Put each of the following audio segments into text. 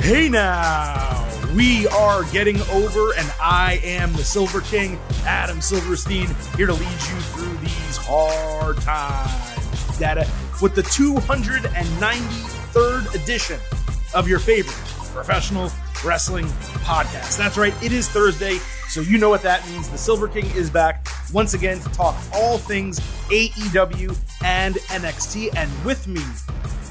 Hey now, we are getting over, and I am the Silver King, Adam Silverstein, here to lead you through these hard times. Data with the 293rd edition of your favorite professional wrestling podcast. That's right, it is Thursday, so you know what that means. The Silver King is back once again to talk all things AEW and NXT, and with me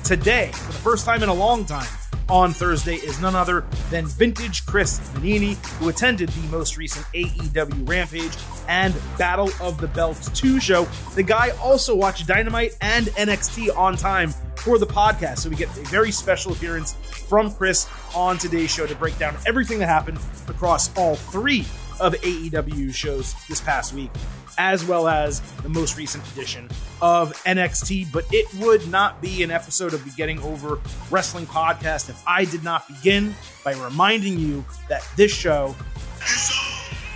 today, for the first time in a long time, on Thursday is none other than vintage Chris Vanini, who attended the most recent AEW Rampage and Battle of the Belts 2 show. The guy also watched Dynamite and NXT on time for the podcast, so we get a very special appearance from Chris on today's show to break down everything that happened across all three of AEW shows this past week, as well as the most recent edition of NXT. But it would not be an episode of the Getting Over Wrestling podcast if I did not begin by reminding you that this show is all about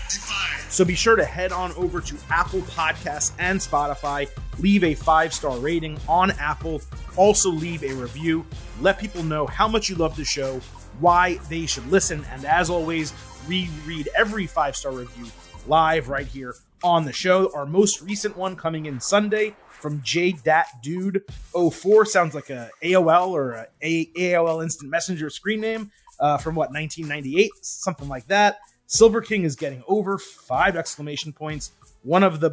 Divine. So be sure to head on over to Apple Podcasts and Spotify, leave a 5-star rating on Apple, also leave a review, let people know how much you love the show, why they should listen, and as always, we read every 5-star review live right here on the show. Our most recent one coming in Sunday from JDatDude04. Sounds like a AOL or a AOL Instant Messenger screen name from 1998, something like that. Silver King is getting over 5 exclamation points. One of the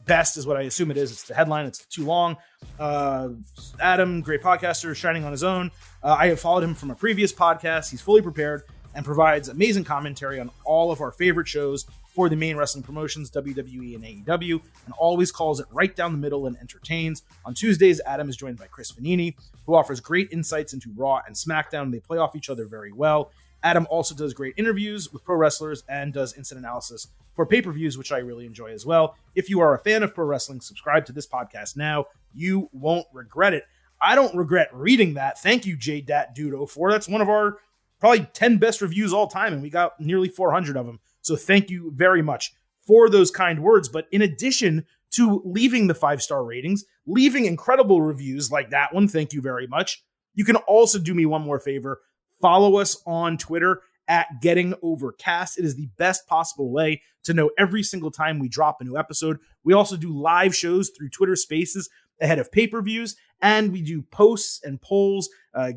best is what I assume it is. It's the headline. It's too long. Adam, great podcaster, shining on his own. I have followed him from a previous podcast. He's fully prepared and provides amazing commentary on all of our favorite shows for the main wrestling promotions, WWE and AEW, and always calls it right down the middle and entertains. On Tuesdays, Adam is joined by Chris Vanini, who offers great insights into Raw and SmackDown. They play off each other very well. Adam also does great interviews with pro wrestlers and does instant analysis for pay-per-views, which I really enjoy as well. If you are a fan of pro wrestling, subscribe to this podcast now. You won't regret it. I don't regret reading that. Thank you, JDatDude04. That's one of our probably 10 best reviews all time, and we got nearly 400 of them. So thank you very much for those kind words. But in addition to leaving the 5-star ratings, leaving incredible reviews like that one, thank you very much. You can also do me one more favor. Follow us on Twitter at GettingOverCast. It is the best possible way to know every single time we drop a new episode. We also do live shows through Twitter Spaces ahead of pay-per-views, and we do posts and polls,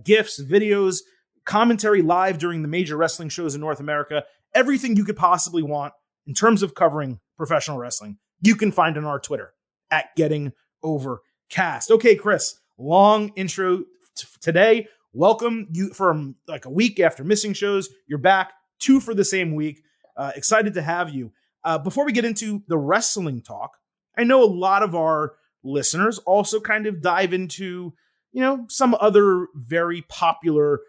GIFs, videos, commentary live during the major wrestling shows in North America. Everything you could possibly want in terms of covering professional wrestling, you can find on our Twitter at GettingOverCast. Okay, Chris, long intro today. Welcome you from like a week after missing shows. You're back, 2 for the same week. Excited to have you. Before we get into the wrestling talk, I know a lot of our listeners also kind of dive into, some other very popular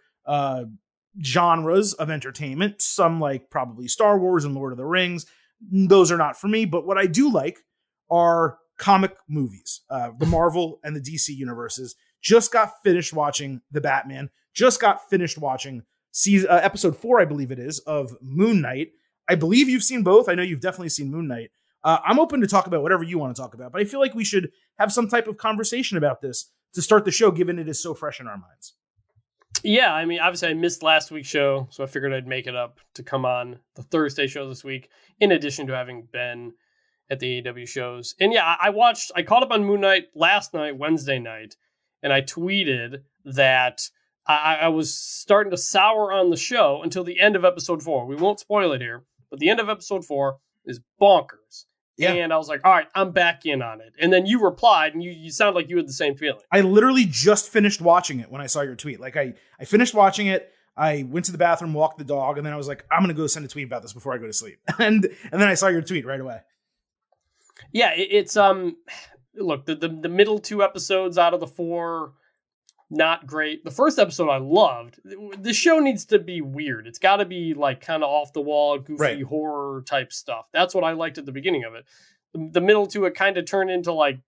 genres of entertainment. Some like probably Star Wars and Lord of the Rings. Those are not for me, but what I do like are comic movies, the Marvel and the DC universes. Just got finished watching The Batman. Just got finished watching episode 4, I believe it is, of Moon Knight. I believe you've seen both. I know you've definitely seen Moon Knight. I'm open to talk about whatever you want to talk about, but I feel like we should have some type of conversation about this to start the show, given it is so fresh in our minds. Yeah, I mean, obviously I missed last week's show, so I figured I'd make it up to come on the Thursday show this week, in addition to having been at the AEW shows. And yeah, I caught up on Moon Knight last night, Wednesday night, and I tweeted that I was starting to sour on the show until the end of episode 4. We won't spoil it here, but the end of episode 4 is bonkers. Yeah. And I was like, all right, I'm back in on it. And then you replied, and you sound like you had the same feeling. I literally just finished watching it when I saw your tweet. Like, I finished watching it, I went to the bathroom, walked the dog, and then I was like, I'm going to go send a tweet about this before I go to sleep. And then I saw your tweet right away. Yeah, it's look, the middle 2 episodes out of the 4, not great. The first episode I loved. The show needs to be weird. It's got to be like kind of off the wall, goofy horror type stuff. That's what I liked at the beginning of it. The middle 2, it kind of turned into like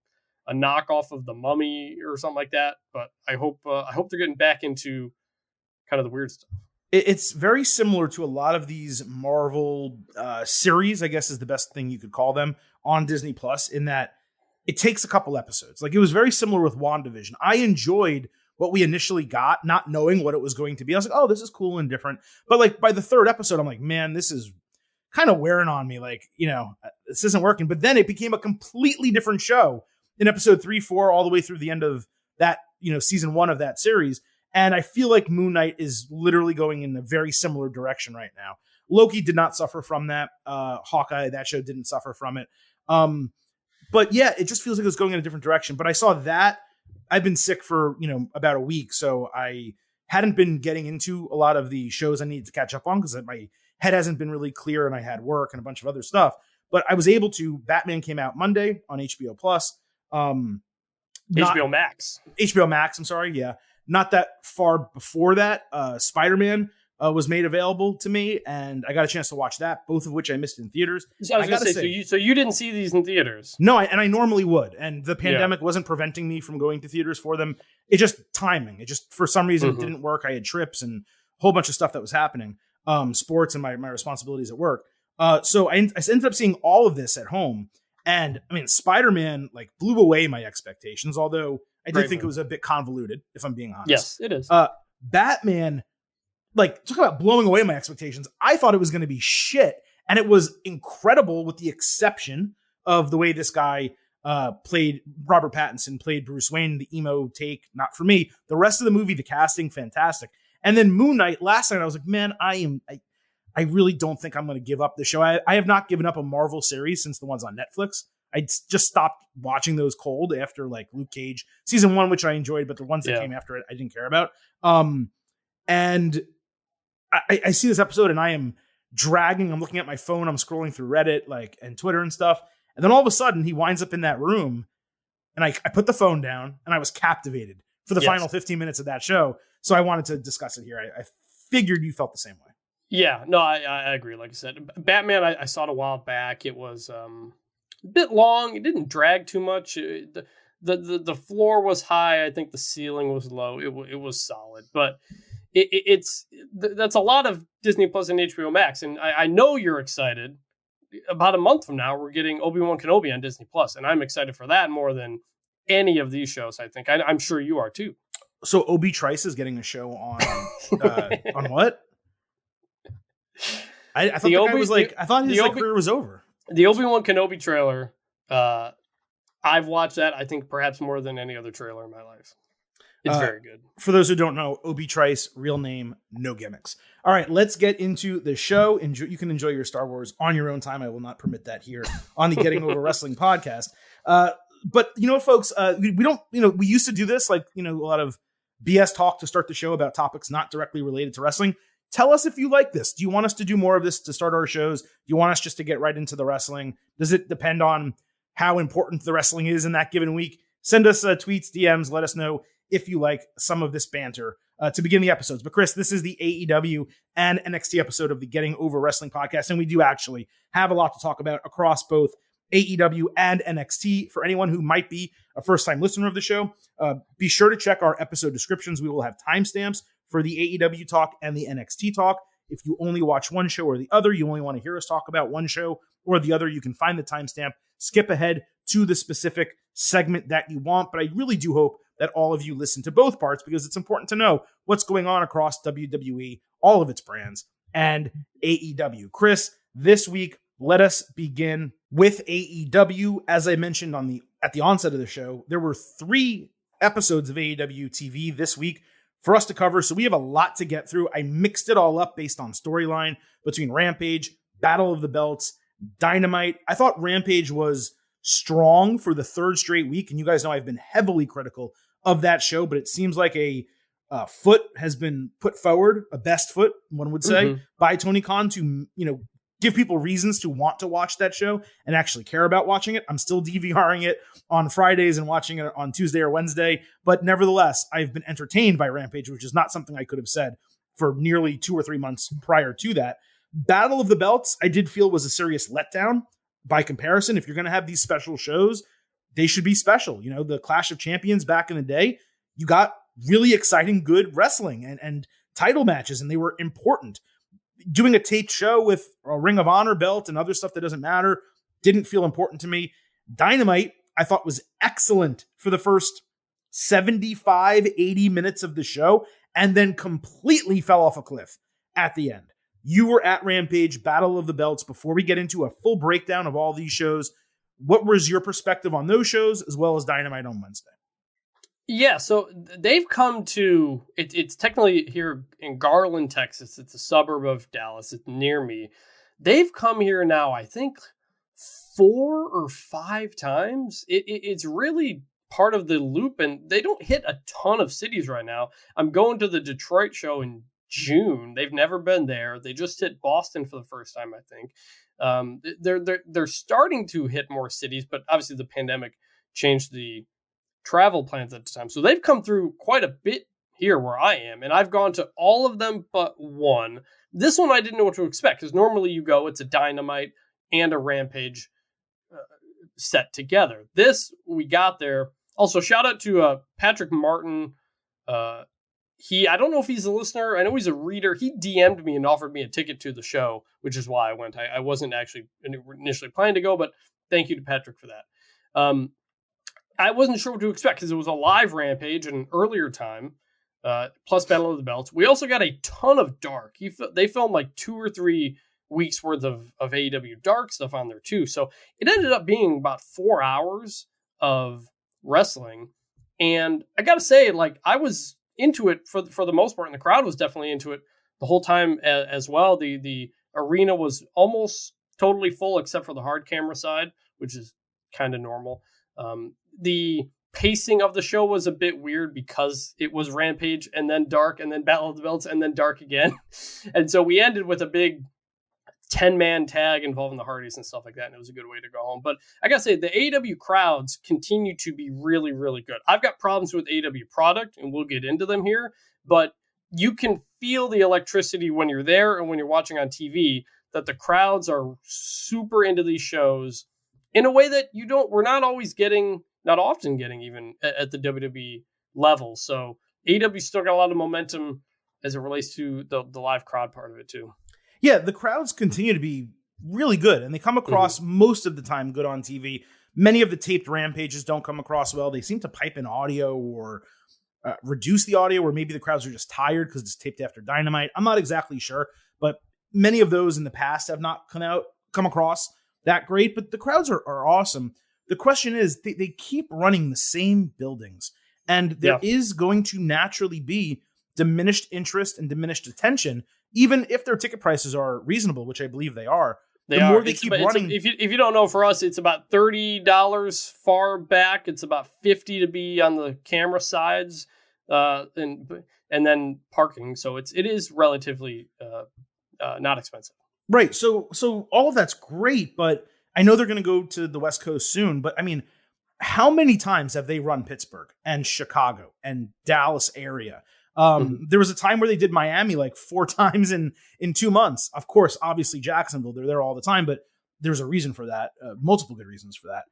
a knockoff of The Mummy or something like that. But I hope they're getting back into kind of the weird stuff. It's very similar to a lot of these Marvel series, I guess is the best thing you could call them, on Disney Plus, in that it takes a couple episodes. Like, it was very similar with WandaVision. I enjoyed what we initially got, not knowing what it was going to be. I was like, oh, this is cool and different. But like by the third episode, I'm like, man, this is kind of wearing on me. Like, this isn't working. But then it became a completely different show in episode 3, 4, all the way through the end of that, season 1 of that series. And I feel like Moon Knight is literally going in a very similar direction right now. Loki did not suffer from that. Hawkeye, that show didn't suffer from it. But yeah, it just feels like it was going in a different direction. But I saw that. I've been sick for, about a week. So I hadn't been getting into a lot of the shows I needed to catch up on because my head hasn't been really clear and I had work and a bunch of other stuff. But I was able to. Batman came out Monday on HBO Plus. HBO Max. HBO Max, I'm sorry. Yeah. Not that far before that, Spider-Man was made available to me, and I got a chance to watch that, both of which I missed in theaters. So I was going to say, so you didn't see these in theaters? No, and I normally would, and the pandemic wasn't preventing me from going to theaters for them. It just timing. It just, for some reason, it didn't work. I had trips and a whole bunch of stuff that was happening, sports and my responsibilities at work. So I ended up seeing all of this at home, and I mean, Spider-Man blew away my expectations, although I did think it was a bit convoluted, if I'm being honest. Yes, it is. Batman, talk about blowing away my expectations. I thought it was going to be shit, and it was incredible with the exception of the way this guy played Robert Pattinson, played Bruce Wayne, the emo take, not for me. The rest of the movie, the casting, fantastic. And then Moon Knight, last night I was like, man, I really don't think I'm going to give up the show. I have not given up a Marvel series since the ones on Netflix. I just stopped watching those cold after Luke Cage season 1, which I enjoyed, but the ones that came after it, I didn't care about. And I see this episode and I am dragging. I'm looking at my phone. I'm scrolling through Reddit, and Twitter and stuff. And then all of a sudden he winds up in that room and I put the phone down and I was captivated for the final 15 minutes of that show. So I wanted to discuss it here. I figured you felt the same way. Yeah, no, I agree. Like I said, Batman, I saw it a while back. It was, a bit long. It didn't drag too much. The floor was high. I think the ceiling was low. It was solid, but that's a lot of Disney Plus and HBO Max. And I know you're excited. About a month from now, we're getting Obi-Wan Kenobi on Disney Plus, and I'm excited for that more than any of these shows. I think I'm sure you are too. So Obi Trice is getting a show on on what? I thought the guy was I thought his career was over. The Obi-Wan Kenobi trailer, I've watched that, I think, perhaps more than any other trailer in my life. It's very good. For those who don't know, Obi Trice, real name, no gimmicks. All right, let's get into the show. You can enjoy your Star Wars on your own time. I will not permit that here on the Getting Over Wrestling podcast. But you know what, folks? We don't, we used to do this, a lot of BS talk to start the show about topics not directly related to wrestling. Tell us if you like this. Do you want us to do more of this to start our shows? Do you want us just to get right into the wrestling? Does it depend on how important the wrestling is in that given week? Send us tweets, DMs. Let us know if you like some of this banter to begin the episodes. But Chris, this is the AEW and NXT episode of the Getting Over Wrestling podcast, and we do actually have a lot to talk about across both AEW and NXT. For anyone who might be a first-time listener of the show, be sure to check our episode descriptions. We will have timestamps for the AEW talk and the NXT talk. If you only watch one show or the other, you only want to hear us talk about one show or the other, you can find the timestamp, skip ahead to the specific segment that you want. But I really do hope that all of you listen to both parts because it's important to know what's going on across WWE, all of its brands, and AEW. Chris, this week, let us begin with AEW. As I mentioned at the onset of the show, there were 3 episodes of AEW TV this week for us to cover, so we have a lot to get through. I mixed it all up based on storyline between Rampage, Battle of the Belts, Dynamite. I thought Rampage was strong for the 3rd straight week, and you guys know I've been heavily critical of that show, but it seems like a foot has been put forward, a best foot, one would say, by Tony Khan to, give people reasons to want to watch that show and actually care about watching it. I'm still DVRing it on Fridays and watching it on Tuesday or Wednesday, but nevertheless, I've been entertained by Rampage, which is not something I could have said for nearly 2 or 3 months prior to that. Battle of the Belts, I did feel was a serious letdown by comparison. If you're going to have these special shows, they should be special. The Clash of Champions back in the day, you got really exciting, good wrestling and title matches, and they were important. Doing a taped show with a Ring of Honor belt and other stuff that doesn't matter didn't feel important to me. Dynamite, I thought, was excellent for the first 75, 80 minutes of the show and then completely fell off a cliff at the end. You were at Rampage, Battle of the Belts. Before we get into a full breakdown of all these shows, what was your perspective on those shows as well as Dynamite on Wednesday? Yeah, so they've come to, it's technically here in Garland, Texas. It's a suburb of Dallas. It's near me. They've come here now, I think, 4 or 5 times. It's really part of the loop, and they don't hit a ton of cities right now. I'm going to the Detroit show in June. They've never been there. They just hit Boston for the first time, I think. They're starting to hit more cities, but obviously the pandemic changed the travel plans at the time. So they've come through quite a bit here where I am, and I've gone to all of them but one. This one I didn't know what to expect, because normally you go, it's a Dynamite and a Rampage set together. This, we got there. Also, shout out to Patrick Martin. I don't know if he's a listener. I know he's a reader. He DM'd me and offered me a ticket to the show, which is why I went. I wasn't actually initially planning to go, but thank you to Patrick for that. I wasn't sure what to expect because it was a live Rampage at an earlier time, plus Battle of the Belts. We also got a ton of Dark. They filmed like 2 or 3 weeks worth of AEW Dark stuff on there too. So it ended up being about 4 hours of wrestling. And I got to say, like, I was into it for the most part, and the crowd was definitely into it the whole time as well. The arena was almost totally full except for the hard camera side, which is kind of normal. The pacing of the show was a bit weird because it was Rampage and then Dark and then Battle of the Belts and then Dark again. And so we ended with a big 10-man tag involving the Hardys and stuff like that, and it was a good way to go home. But I gotta say, the AEW crowds continue to be really, really good. I've got problems with AEW product, and we'll get into them here, but you can feel the electricity when you're there and when you're watching on TV, that the crowds are super into these shows in a way that we're not often getting even at the WWE level. So AEW still got a lot of momentum as it relates to the live crowd part of it too. Yeah, the crowds continue to be really good, and they come across most of the time good on TV. Many of the taped Rampages don't come across well. They seem to pipe in audio or reduce the audio, or maybe the crowds are just tired because it's taped after Dynamite. I'm not exactly sure, but many of those in the past have not come across that great, but the crowds are awesome. The question is, they keep running the same buildings, and there is going to naturally be diminished interest and diminished attention, even if their ticket prices are reasonable, which I believe they are. More they keep running. If you don't know, for us, it's about $30 far back. It's about $50 to be on the camera sides, and then parking. So it is relatively not expensive. Right. So all of that's great, but I know they're going to go to the West Coast soon. But I mean, how many times have they run Pittsburgh and Chicago and Dallas area? There was a time where they did Miami like 4 times in 2 months. Of course, obviously Jacksonville, they're there all the time, but there's a reason for that. Multiple good reasons for that.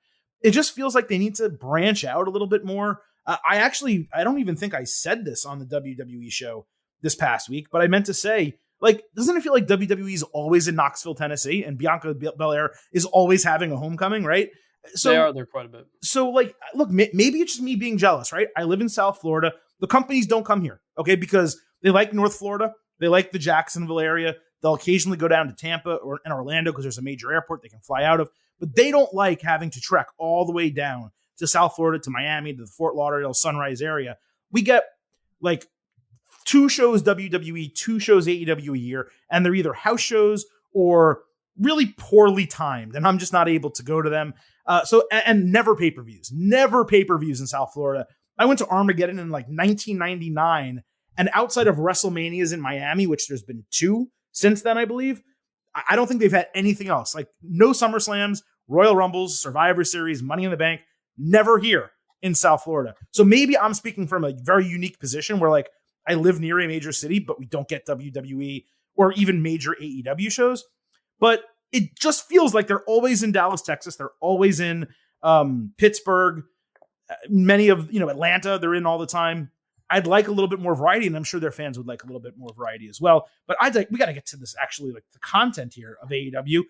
It just feels like they need to branch out a little bit more. I don't even think I said this on the WWE show this past week, but I meant to say, like, doesn't it feel like WWE is always in Knoxville, Tennessee, and Bianca Belair is always having a homecoming, right? So they are there quite a bit. So, like, look, maybe it's just me being jealous, right? I live in South Florida. The companies don't come here, okay? Because they like North Florida. They like the Jacksonville area. They'll occasionally go down to Tampa or in Orlando because there's a major airport they can fly out of. But they don't like having to trek all the way down to South Florida, to Miami, to the Fort Lauderdale, Sunrise area. We get, like, 2 shows WWE, 2 shows AEW a year, and they're either house shows or really poorly timed, and I'm just not able to go to them. And never pay-per-views in South Florida. I went to Armageddon in like 1999, and outside of WrestleManias in Miami, which there's been 2 since then, I believe, I don't think they've had anything else. Like, no SummerSlams, Royal Rumbles, Survivor Series, Money in the Bank, never here in South Florida. So maybe I'm speaking from a very unique position where, like, I live near a major city, but we don't get WWE or even major AEW shows. But it just feels like they're always in Dallas, Texas. They're always in Pittsburgh. Many of, Atlanta, they're in all the time. I'd like a little bit more variety, and I'm sure their fans would like a little bit more variety as well. But we got to get to this, actually, like the content here of AEW.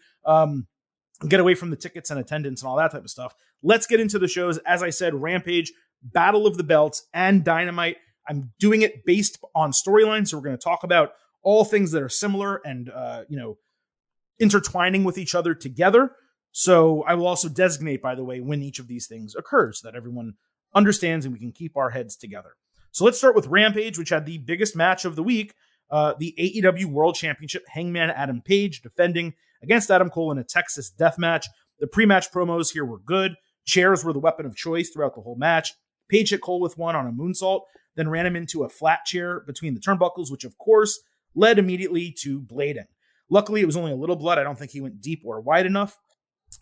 Get away from the tickets and attendance and all that type of stuff. Let's get into the shows. As I said, Rampage, Battle of the Belts and Dynamite. I'm doing it based on storylines, so we're going to talk about all things that are similar and intertwining with each other together. So I will also designate, by the way, when each of these things occurs, so that everyone understands and we can keep our heads together. So let's start with Rampage, which had the biggest match of the week, the AEW World Championship. Hangman Adam Page defending against Adam Cole in a Texas death match. The pre-match promos here were good. Chairs were the weapon of choice throughout the whole match. Page hit Cole with one on a moonsault, then ran him into a flat chair between the turnbuckles, which of course led immediately to blading. Luckily, it was only a little blood. I don't think he went deep or wide enough.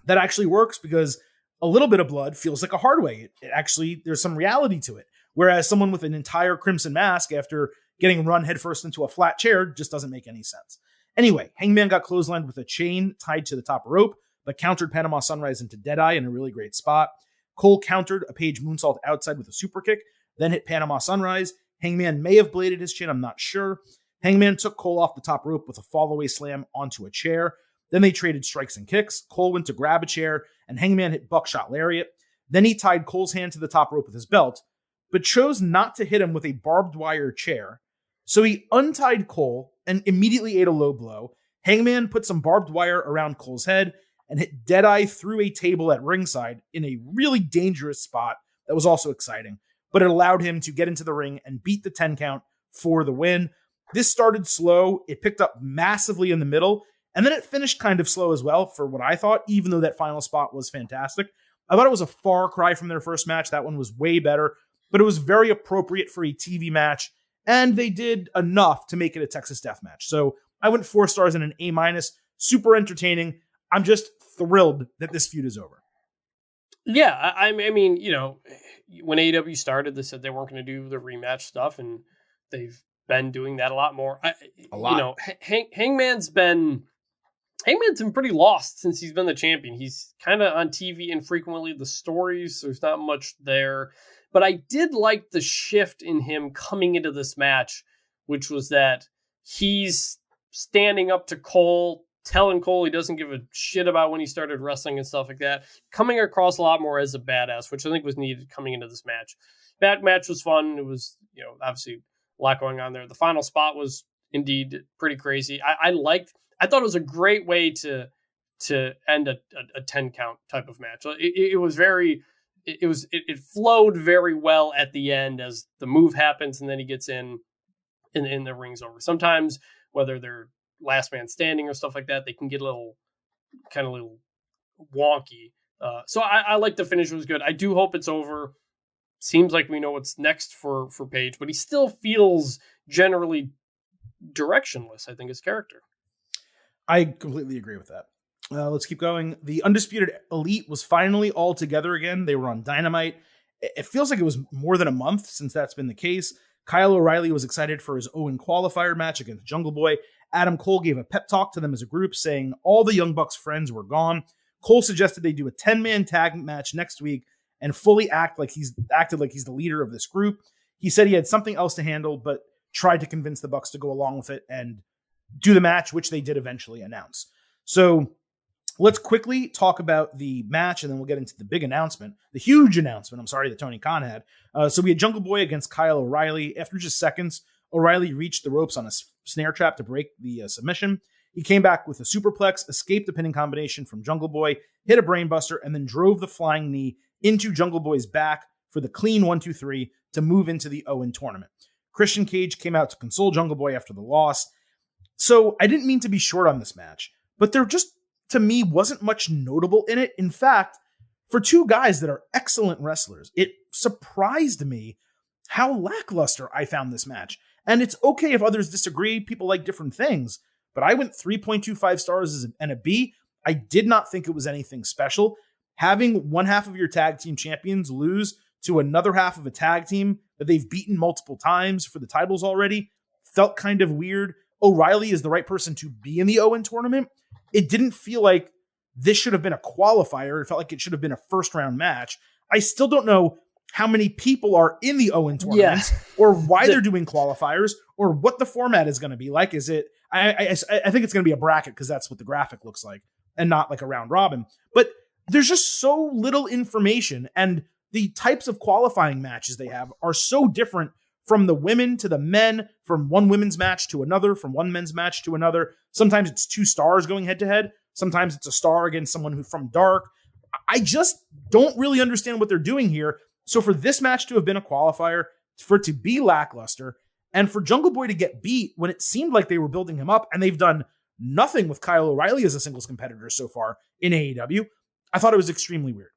That actually works because a little bit of blood feels like a hard way. It actually, there's some reality to it. Whereas someone with an entire crimson mask after getting run headfirst into a flat chair just doesn't make any sense. Anyway, Hangman got clotheslined with a chain tied to the top rope, but countered Panama Sunrise into Deadeye in a really great spot. Cole countered a Page moonsault outside with a super kick, then hit Panama Sunrise. Hangman may have bladed his chin, I'm not sure. Hangman took Cole off the top rope with a fall-away slam onto a chair. Then they traded strikes and kicks. Cole went to grab a chair, and Hangman hit buckshot lariat. Then he tied Cole's hand to the top rope with his belt, but chose not to hit him with a barbed wire chair. So he untied Cole and immediately ate a low blow. Hangman put some barbed wire around Cole's head and hit Deadeye through a table at ringside in a really dangerous spot that was also exciting, but it allowed him to get into the ring and beat the 10 count for the win. This started slow. It picked up massively in the middle, and then it finished kind of slow as well for what I thought, even though that final spot was fantastic. I thought it was a far cry from their first match. That one was way better, but it was very appropriate for a TV match, and they did enough to make it a Texas death match. So I went 4 stars and an A-. Super entertaining. I'm just thrilled that this feud is over. Yeah, I mean, when AEW started, they said they weren't going to do the rematch stuff, and they've been doing that a lot more. Hangman's been pretty lost since he's been the champion. He's kind of on TV infrequently. The stories, there's not much there. But I did like the shift in him coming into this match, which was that he's standing up to Cole, telling Cole he doesn't give a shit about when he started wrestling and stuff like that, coming across a lot more as a badass, which I think was needed coming into this match. That match was fun. It was, obviously a lot going on there. The final spot was indeed pretty crazy. I thought it was a great way to end a 10 count type of match. It flowed very well at the end as the move happens and then he gets in the ring's over. Sometimes whether they're last man standing or stuff like that, they can get a little wonky. So I like the finish. It was good. I do hope it's over. Seems like we know what's next for Page, but he still feels generally directionless, I think, his character. I completely agree with that. Let's keep going. The Undisputed Elite was finally all together again. They were on Dynamite. It feels like it was more than a month since that's been the case. Kyle O'Reilly was excited for his Owen qualifier match against Jungle Boy. Adam Cole gave a pep talk to them as a group, saying all the Young Bucks friends were gone. Cole suggested they do a 10-man tag match next week and fully acted like he's the leader of this group. He said he had something else to handle, but tried to convince the Bucks to go along with it and do the match, which they did eventually announce. So let's quickly talk about the match, and then we'll get into the big announcement, the huge announcement, that Tony Khan had. So we had Jungle Boy against Kyle O'Reilly. After just seconds, O'Reilly reached the ropes on a snare trap to break the submission. He came back with a superplex, escaped the pinning combination from Jungle Boy, hit a brainbuster, and then drove the flying knee into Jungle Boy's back for the clean 1-2-3 to move into the Owen tournament. Christian Cage came out to console Jungle Boy after the loss. So I didn't mean to be short on this match, but there just, to me, wasn't much notable in it. In fact, for two guys that are excellent wrestlers, it surprised me how lackluster I found this match. And it's okay if others disagree. People like different things. But I went 3.25 stars and a B. I did not think it was anything special. Having one half of your tag team champions lose to another half of a tag team that they've beaten multiple times for the titles already felt kind of weird. O'Reilly is the right person to be in the Owen tournament. It didn't feel like this should have been a qualifier. It felt like it should have been a first round match. I still don't know how many people are in the Owen tournaments or why they're doing qualifiers or what the format is going to be like. Is it, I think it's going to be a bracket because that's what the graphic looks like and not like a round robin, but there's just so little information. And the types of qualifying matches they have are so different from the women to the men, from one women's match to another, from one men's match to another. Sometimes it's 2 stars going head to head. Sometimes it's a star against someone who from Dark. I just don't really understand what they're doing here. So for this match to have been a qualifier, for it to be lackluster, and for Jungle Boy to get beat when it seemed like they were building him up, and they've done nothing with Kyle O'Reilly as a singles competitor so far in AEW, I thought it was extremely weird.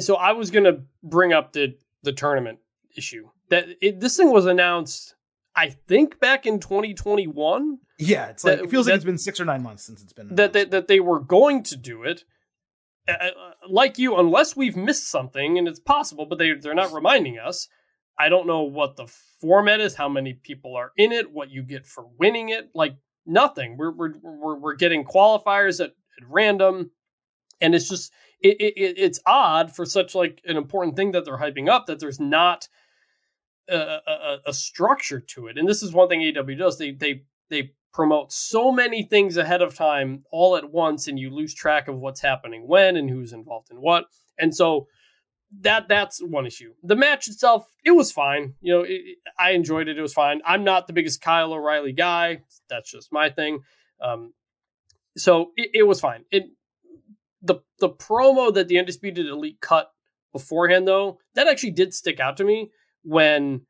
So I was going to bring up the tournament issue. This thing was announced, I think, back in 2021. Yeah, it feels like it's been 6 or 9 months since it's been announced. That they were going to do it. Like you, unless we've missed something, and it's possible, but they're not reminding us. I don't know what the format is, how many people are in it, what you get for winning it. Like nothing. We're getting qualifiers at random, and it's just it's odd for such like an important thing that they're hyping up that there's not a structure to it. And this is one thing AEW does. They promote so many things ahead of time all at once, and you lose track of what's happening when and who's involved in what. And so that's one issue. The match itself, it was fine. I enjoyed it. It was fine. I'm not the biggest Kyle O'Reilly guy. That's just my thing. So it was fine. The promo that the Undisputed Elite cut beforehand, though, that actually did stick out to me when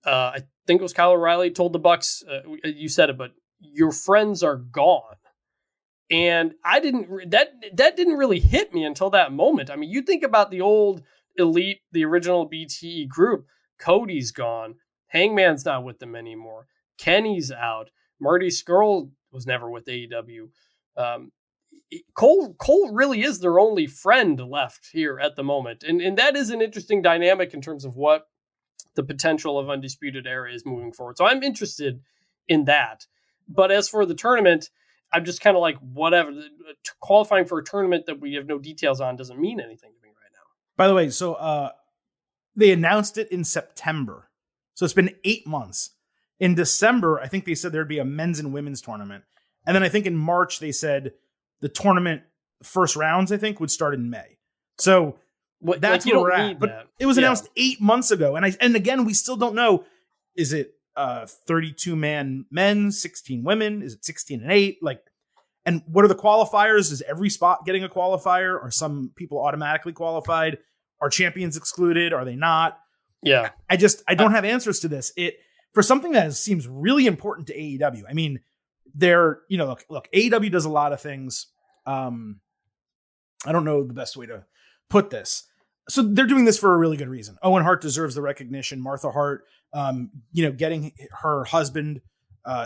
I think it was Kyle O'Reilly told the Bucks, you said it, but your friends are gone. And that didn't really hit me until that moment. I mean, you think about the old Elite, the original BTE group. Cody's gone. Hangman's not with them anymore. Kenny's out. Marty Scurll was never with AEW. Cole really is their only friend left here at the moment. And that is an interesting dynamic in terms of what the potential of Undisputed Era is moving forward. So I'm interested in that. But as for the tournament, I'm just kind of like, whatever. Qualifying for a tournament that we have no details on doesn't mean anything to me right now. By the way, so they announced it in September. So it's been 8 months. In December, I think they said there'd be a men's and women's tournament. And then I think in March, they said the tournament first rounds, I think, would start in May. So that's where we're at. But it was announced 8 months ago. And again, we still don't know, is it 32-man men, 16 women? Is it 16 and 8? And what are the qualifiers? Is every spot getting a qualifier? Are some people automatically qualified? Are champions excluded? Are they not? Yeah. I don't have answers to this. For something that seems really important to AEW. I mean, look, AEW does a lot of things. I don't know the best way to put this. So they're doing this for a really good reason. Owen Hart deserves the recognition. Martha Hart, getting her husband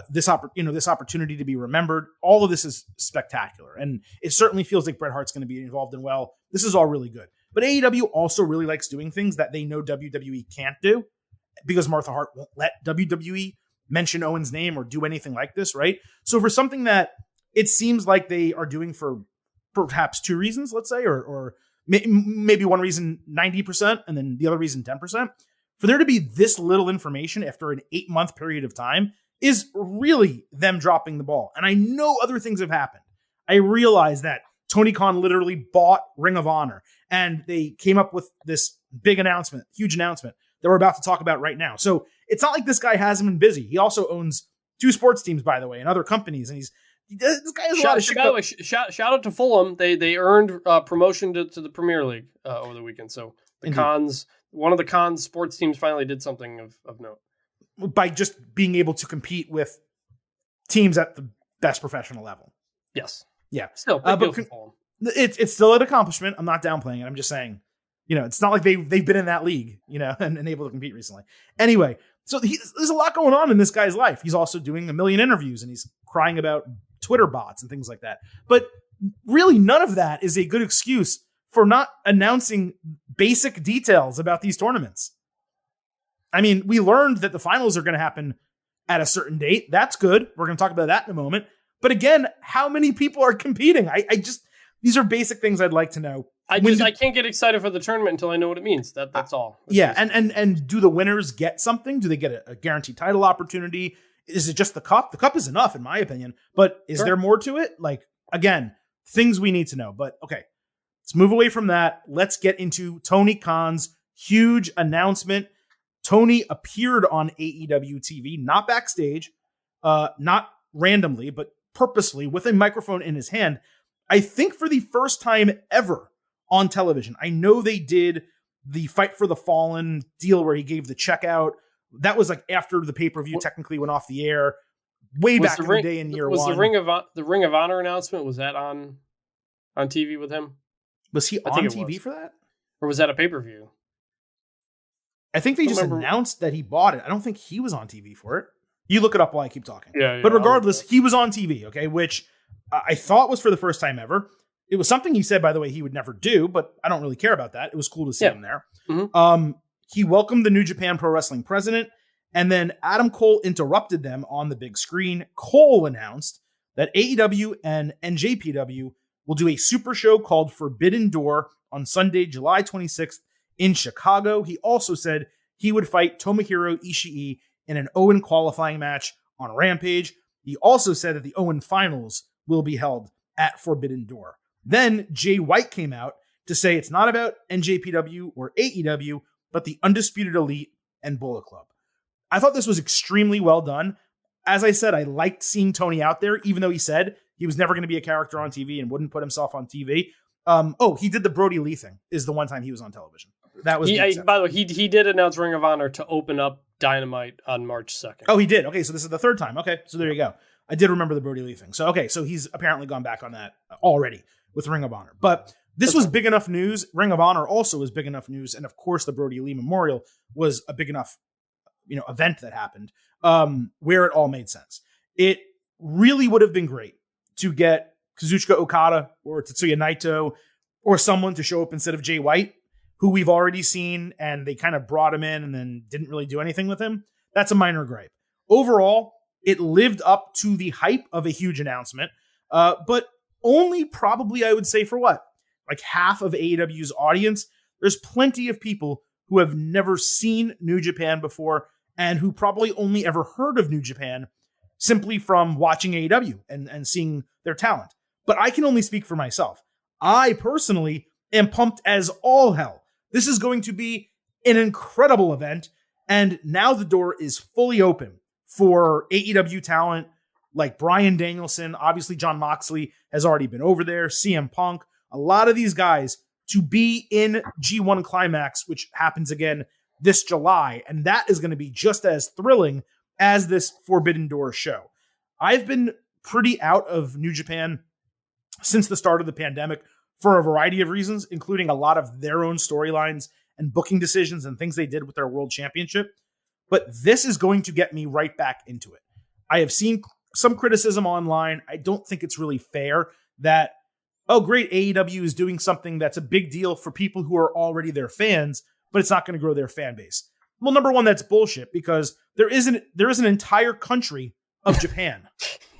this opportunity to be remembered. All of this is spectacular, and it certainly feels like Bret Hart's going to be involved in. Well, this is all really good, but AEW also really likes doing things that they know WWE can't do, because Martha Hart won't let WWE mention Owen's name or do anything like this, right? So for something that it seems like they are doing for perhaps 2 reasons, let's say, or maybe one reason 90% and then the other reason 10%, for there to be this little information after an 8-month period of time is really them dropping the ball. And I know other things have happened. I realize that Tony Khan literally bought Ring of Honor, and they came up with this big announcement, huge announcement that we're about to talk about right now. So it's not like this guy hasn't been busy. He also owns 2 sports teams, by the way, and other companies. And this guy has a lot of shit. By the way, shout out to Fulham. They earned promotion to the Premier League over the weekend. So one of the Khans sports teams finally did something of note by just being able to compete with teams at the best professional level. Yes. Yeah. Still, it's still an accomplishment. I'm not downplaying it. I'm just saying, it's not like they've been in that league, and able to compete recently. Anyway, so there's a lot going on in this guy's life. He's also doing a million interviews, and he's crying about Twitter bots and things like that. But really, none of that is a good excuse for not announcing basic details about these tournaments. I mean, we learned that the finals are going to happen at a certain date. That's good. We're going to talk about that in a moment. But again, how many people are competing? These are basic things I'd like to know. I can't get excited for the tournament until I know what it means. That's all. And do the winners get something? Do they get a guaranteed title opportunity? Is it just the cup? The cup is enough, in my opinion. But is there more to it? Again, things we need to know. But okay. let's move away from that. Let's get into Tony Khan's huge announcement. Tony appeared on AEW TV, not backstage, not randomly, but purposely with a microphone in his hand. I think for the first time ever on television. I know they did the Fight for the Fallen deal where he gave the check out. That was like after the pay-per-view technically went off the air, way back in the day in year one. Was the Ring of Honor announcement, was that on TV with him? Was he on TV for that? Or was that a pay-per-view? I think they just announced that he bought it. I don't think he was on TV for it. You look it up while I keep talking. Yeah, but regardless, he was on TV, okay, which I thought was for the first time ever. It was something he said, by the way, he would never do, but I don't really care about that. It was cool to see him there. Mm-hmm. He welcomed the New Japan Pro Wrestling president, and then Adam Cole interrupted them on the big screen. Cole announced that AEW and NJPW will do a super show called Forbidden Door on Sunday, July 26th in Chicago. He also said he would fight Tomohiro Ishii in an Owen qualifying match on Rampage. He also said that the Owen finals will be held at Forbidden Door. Then Jay White came out to say it's not about NJPW or AEW, but the Undisputed Elite and Bullet Club. I thought this was extremely well done. As I said, I liked seeing Tony out there, even though he said he was never going to be a character on TV and wouldn't put himself on TV. He did the Brody Lee thing is the one time he was on television. That was by the way, he did announce Ring of Honor to open up Dynamite on March 2nd. Oh, he did. Okay, so this is the third time. Okay, so there you go. I did remember the Brody Lee thing. So, okay, so he's apparently gone back on that already with Ring of Honor. But this was big enough news. Ring of Honor also was big enough news. And of course, the Brody Lee Memorial was a big enough event that happened where it all made sense. It really would have been great to get Kazuchika Okada or Tetsuya Naito or someone to show up instead of Jay White, who we've already seen, and they kind of brought him in and then didn't really do anything with him. That's a minor gripe. Overall, it lived up to the hype of a huge announcement, but only probably, I would say, for what? Like half of AEW's audience. There's plenty of people who have never seen New Japan before and who probably only ever heard of New Japan simply from watching AEW and seeing their talent. But I can only speak for myself. I personally am pumped as all hell. This is going to be an incredible event, and now the door is fully open for AEW talent like Bryan Danielson. Obviously, Jon Moxley has already been over there. CM Punk, a lot of these guys to be in G1 Climax, which happens again this July, and that is going to be just as thrilling as this Forbidden Door show. I've been pretty out of New Japan since the start of the pandemic for a variety of reasons, including a lot of their own storylines and booking decisions and things they did with their world championship. But this is going to get me right back into it. I have seen some criticism online. I don't think it's really fair that, oh, great, AEW is doing something that's a big deal for people who are already their fans, but it's not going to grow their fan base. Well, number one, that's bullshit, because there is an entire country of Japan.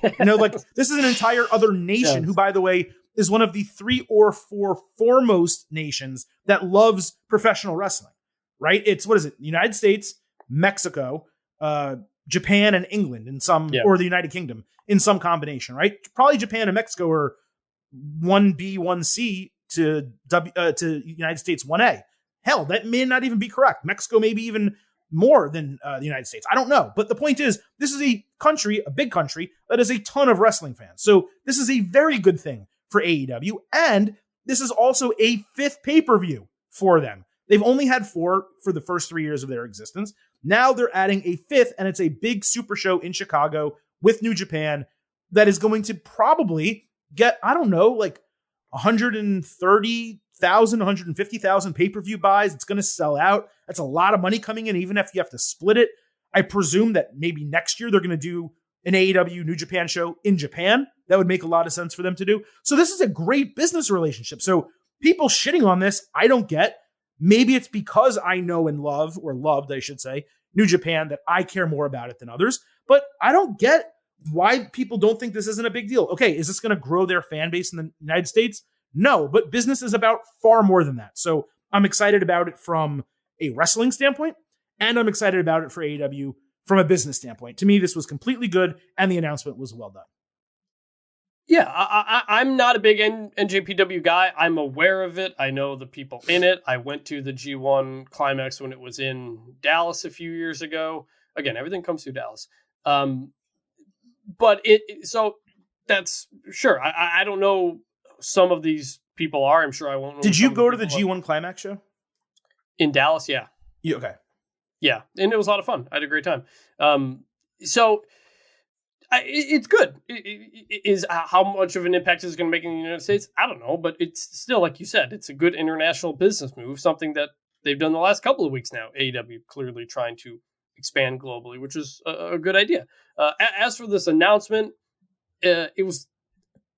This is an entire other nation who, by the way, is one of the 3 or 4 foremost nations that loves professional wrestling, right? It's, what is it? The United States, Mexico, Japan, and England in some, or the United Kingdom in some combination, right? Probably Japan and Mexico are 1B, 1C to United States 1A. Hell, that may not even be correct. Mexico may be even more than the United States. I don't know. But the point is, this is a country, a big country, that has a ton of wrestling fans. So this is a very good thing for AEW. And this is also a 5th pay-per-view for them. They've only had 4 for the first 3 years of their existence. Now they're adding a 5th, and it's a big super show in Chicago with New Japan that is going to probably get, I don't know, like 130,000, 150,000 pay-per-view buys. It's going to sell out. That's a lot of money coming in, even if you have to split it. I presume that maybe next year they're going to do an AEW New Japan show in Japan. That would make a lot of sense for them to do. So this is a great business relationship. So people shitting on this, I don't get. Maybe it's because I know and love, or loved, I should say, New Japan, that I care more about it than others. But I don't get why people don't think this isn't a big deal. Okay, is this going to grow their fan base in the United States? No, but business is about far more than that. So I'm excited about it from a wrestling standpoint, and I'm excited about it for AEW from a business standpoint. To me, this was completely good, and the announcement was well done. Yeah, I'm not a big NJPW guy. I'm aware of it. I know the people in it. I went to the G1 Climax when it was in Dallas a few years ago. Again, everything comes through Dallas. But so that's sure. I don't know. Some of these people are. I'm sure I won't know. Did you go to the G1 Climax show in Dallas? Yeah. Okay. Yeah, and it was a lot of fun. I had a great time. So it's good. Is how much of an impact is it going to make in the United States? I don't know, but it's still, like you said, it's a good international business move. Something that they've done the last couple of weeks now. AEW clearly trying to expand globally, which is a good idea. As for this announcement, it was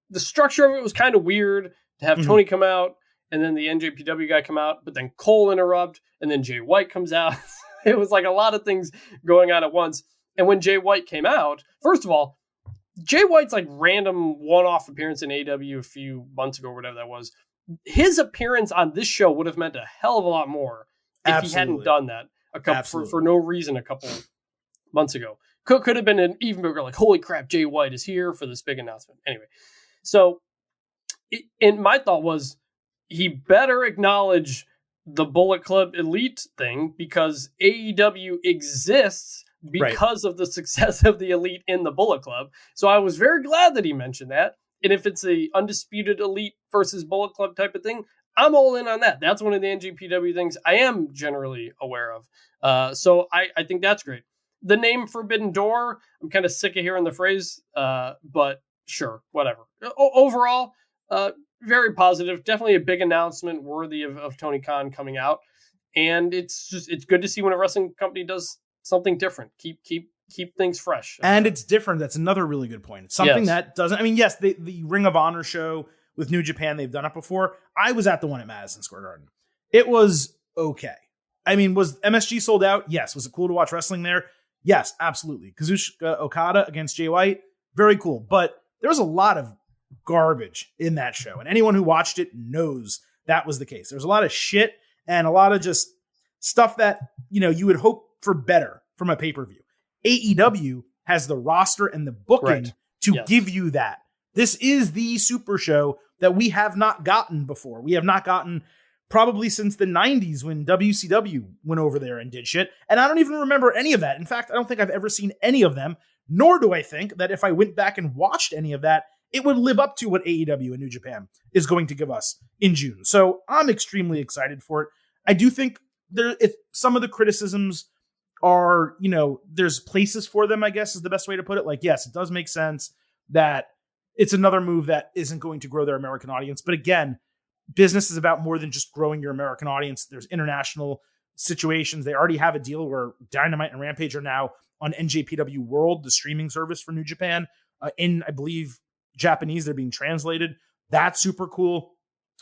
the structure of it was kind of weird to have Tony come out and then the NJPW guy come out, but then Cole interrupt and then Jay White comes out. It was like a lot of things going on at once. And when Jay White came out, first of all, Jay White's like random one-off appearance in AEW a few months ago, or whatever that was. His appearance on this show would have meant a hell of a lot more if he hadn't done that for no reason a couple months ago. Could have been an even bigger, like, holy crap, Jay White is here for this big announcement. Anyway, so and my thought was he better acknowledge the Bullet Club Elite thing because AEW exists because of the success of the Elite in the Bullet Club. So I was very glad that he mentioned that. And if it's a undisputed Elite versus Bullet Club type of thing, I'm all in on that. That's one of the NJPW things I am generally aware of. So I think that's great. The name Forbidden Door, I'm kind of sick of hearing the phrase, but sure, whatever. Overall, very positive. Definitely a big announcement worthy of Tony Khan coming out. And it's good to see when a wrestling company does something different. Keep things fresh. And it's different. That's another really good point. It's something that doesn't, I mean, yes, the Ring of Honor show with New Japan, they've done it before. I was at the one at Madison Square Garden. It was okay. I mean, was MSG sold out? Yes. Was it cool to watch wrestling there? Yes, absolutely. Kazuchika Okada against Jay White, very cool. But there was a lot of garbage in that show. And anyone who watched it knows that was the case. There's a lot of shit and a lot of just stuff that, you would hope for better from a pay-per-view. AEW has the roster and the booking to give you that. This is the super show that we have not gotten before. We have not gotten probably since the 90s when WCW went over there and did shit. And I don't even remember any of that. In fact, I don't think I've ever seen any of them, nor do I think that if I went back and watched any of that, it would live up to what AEW and New Japan is going to give us in June. So I'm extremely excited for it. I do think if some of the criticisms are, there's places for them, I guess is the best way to put it. Like, yes, it does make sense that it's another move that isn't going to grow their American audience. But again, business is about more than just growing your American audience. There's international situations. They already have a deal where Dynamite and Rampage are now on NJPW World, the streaming service for New Japan. In, I believe, Japanese, they're being translated. That's super cool.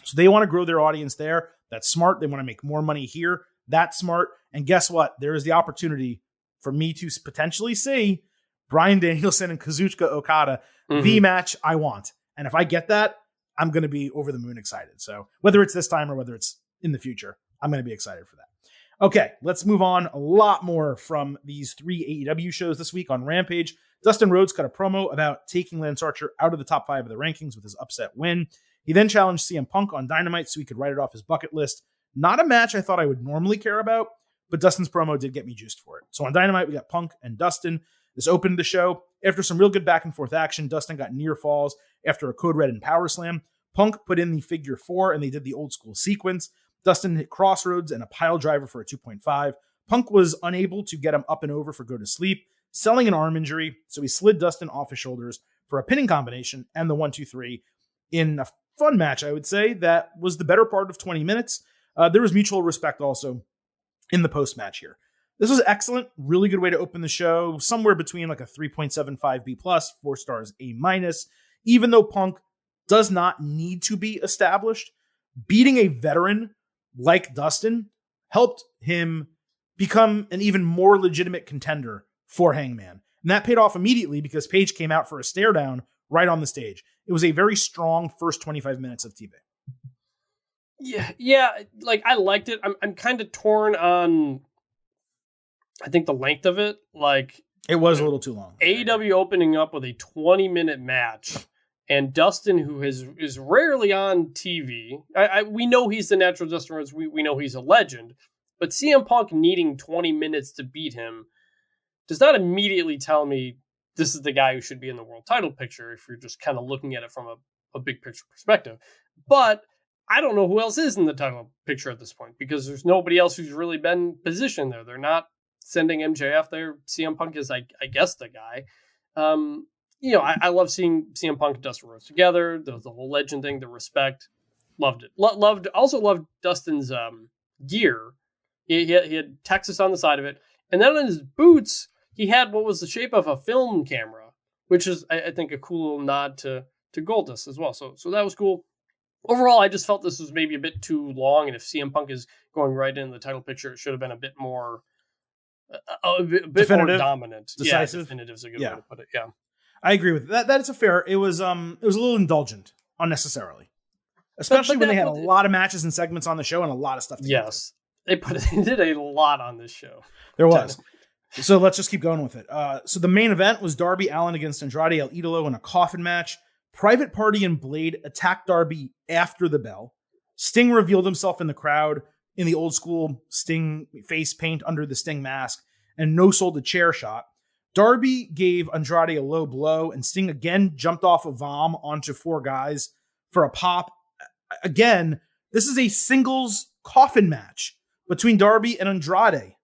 So they want to grow their audience there. That's smart. They want to make more money here. That's smart. And guess what? There is the opportunity for me to potentially see Bryan Danielson and Kazuchika Okada, the match I want. And if I get that, I'm going to be over the moon excited. So whether it's this time or whether it's in the future, I'm going to be excited for that. Okay, let's move on. A lot more from these 3 AEW shows this week on Rampage. Dustin Rhodes cut a promo about taking Lance Archer out of the top 5 of the rankings with his upset win. He then challenged CM Punk on Dynamite so he could write it off his bucket list. Not a match I thought I would normally care about, but Dustin's promo did get me juiced for it. So on Dynamite, we got Punk and Dustin. This opened the show. After some real good back and forth action, Dustin got near falls after a Code Red and Power Slam. Punk put in the figure 4, and they did the old school sequence. Dustin hit Crossroads and a pile driver for a 2.5. Punk was unable to get him up and over for go to sleep, selling an arm injury, so he slid Dustin off his shoulders for a pinning combination and the 1-2-3 in a fun match, I would say, that was the better part of 20 minutes. There was mutual respect also in the post-match here. This was excellent. Really good way to open the show. Somewhere between like a 3.75 B+, 4 stars A-. Even though Punk does not need to be established, beating a veteran like Dustin helped him become an even more legitimate contender for Hangman. And that paid off immediately because Page came out for a stare down right on the stage. It was a very strong first 25 minutes of TV. Yeah, like I liked it. I'm kind of torn on, I think, the length of it. Like, it was a little too long. AEW opening up with a 20-minute match And Dustin, who is rarely on TV, we know he's the natural Dustin Rhodes. We know he's a legend. But CM Punk needing 20 minutes to beat him does not immediately tell me this is the guy who should be in the world title picture if you're just kind of looking at it from a big picture perspective. But I don't know who else is in the title picture at this point because there's nobody else who's really been positioned there. They're not sending MJF there. CM Punk is, I guess, the guy. I love seeing CM Punk and Dustin Rhodes together. The whole legend thing, the respect. Loved it. Also loved Dustin's gear. He had Texas on the side of it. And then on his boots, he had what was the shape of a film camera, which is, I think, a cool little nod to Goldust as well. So that was cool. Overall, I just felt this was maybe a bit too long. And if CM Punk is going right into the title picture, it should have been a bit more... a bit definitive, more dominant. Decisive. Yeah, definitive is a good way to put it. Yeah. I agree with that. That is a fair. It was a little indulgent unnecessarily, especially when they had a lot of matches and segments on the show and a lot of stuff to yes, they did a lot on this show. There was. So let's just keep going with it. So the main event was Darby Allin against Andrade El Idolo in a coffin match. Private Party and Blade attacked Darby after the bell. Sting revealed himself in the crowd in the old school Sting face paint under the Sting mask and no-sold a chair shot. Darby gave Andrade a low blow, and Sting again jumped off a vom onto four guys for a pop. Again, this is a singles coffin match between Darby and Andrade.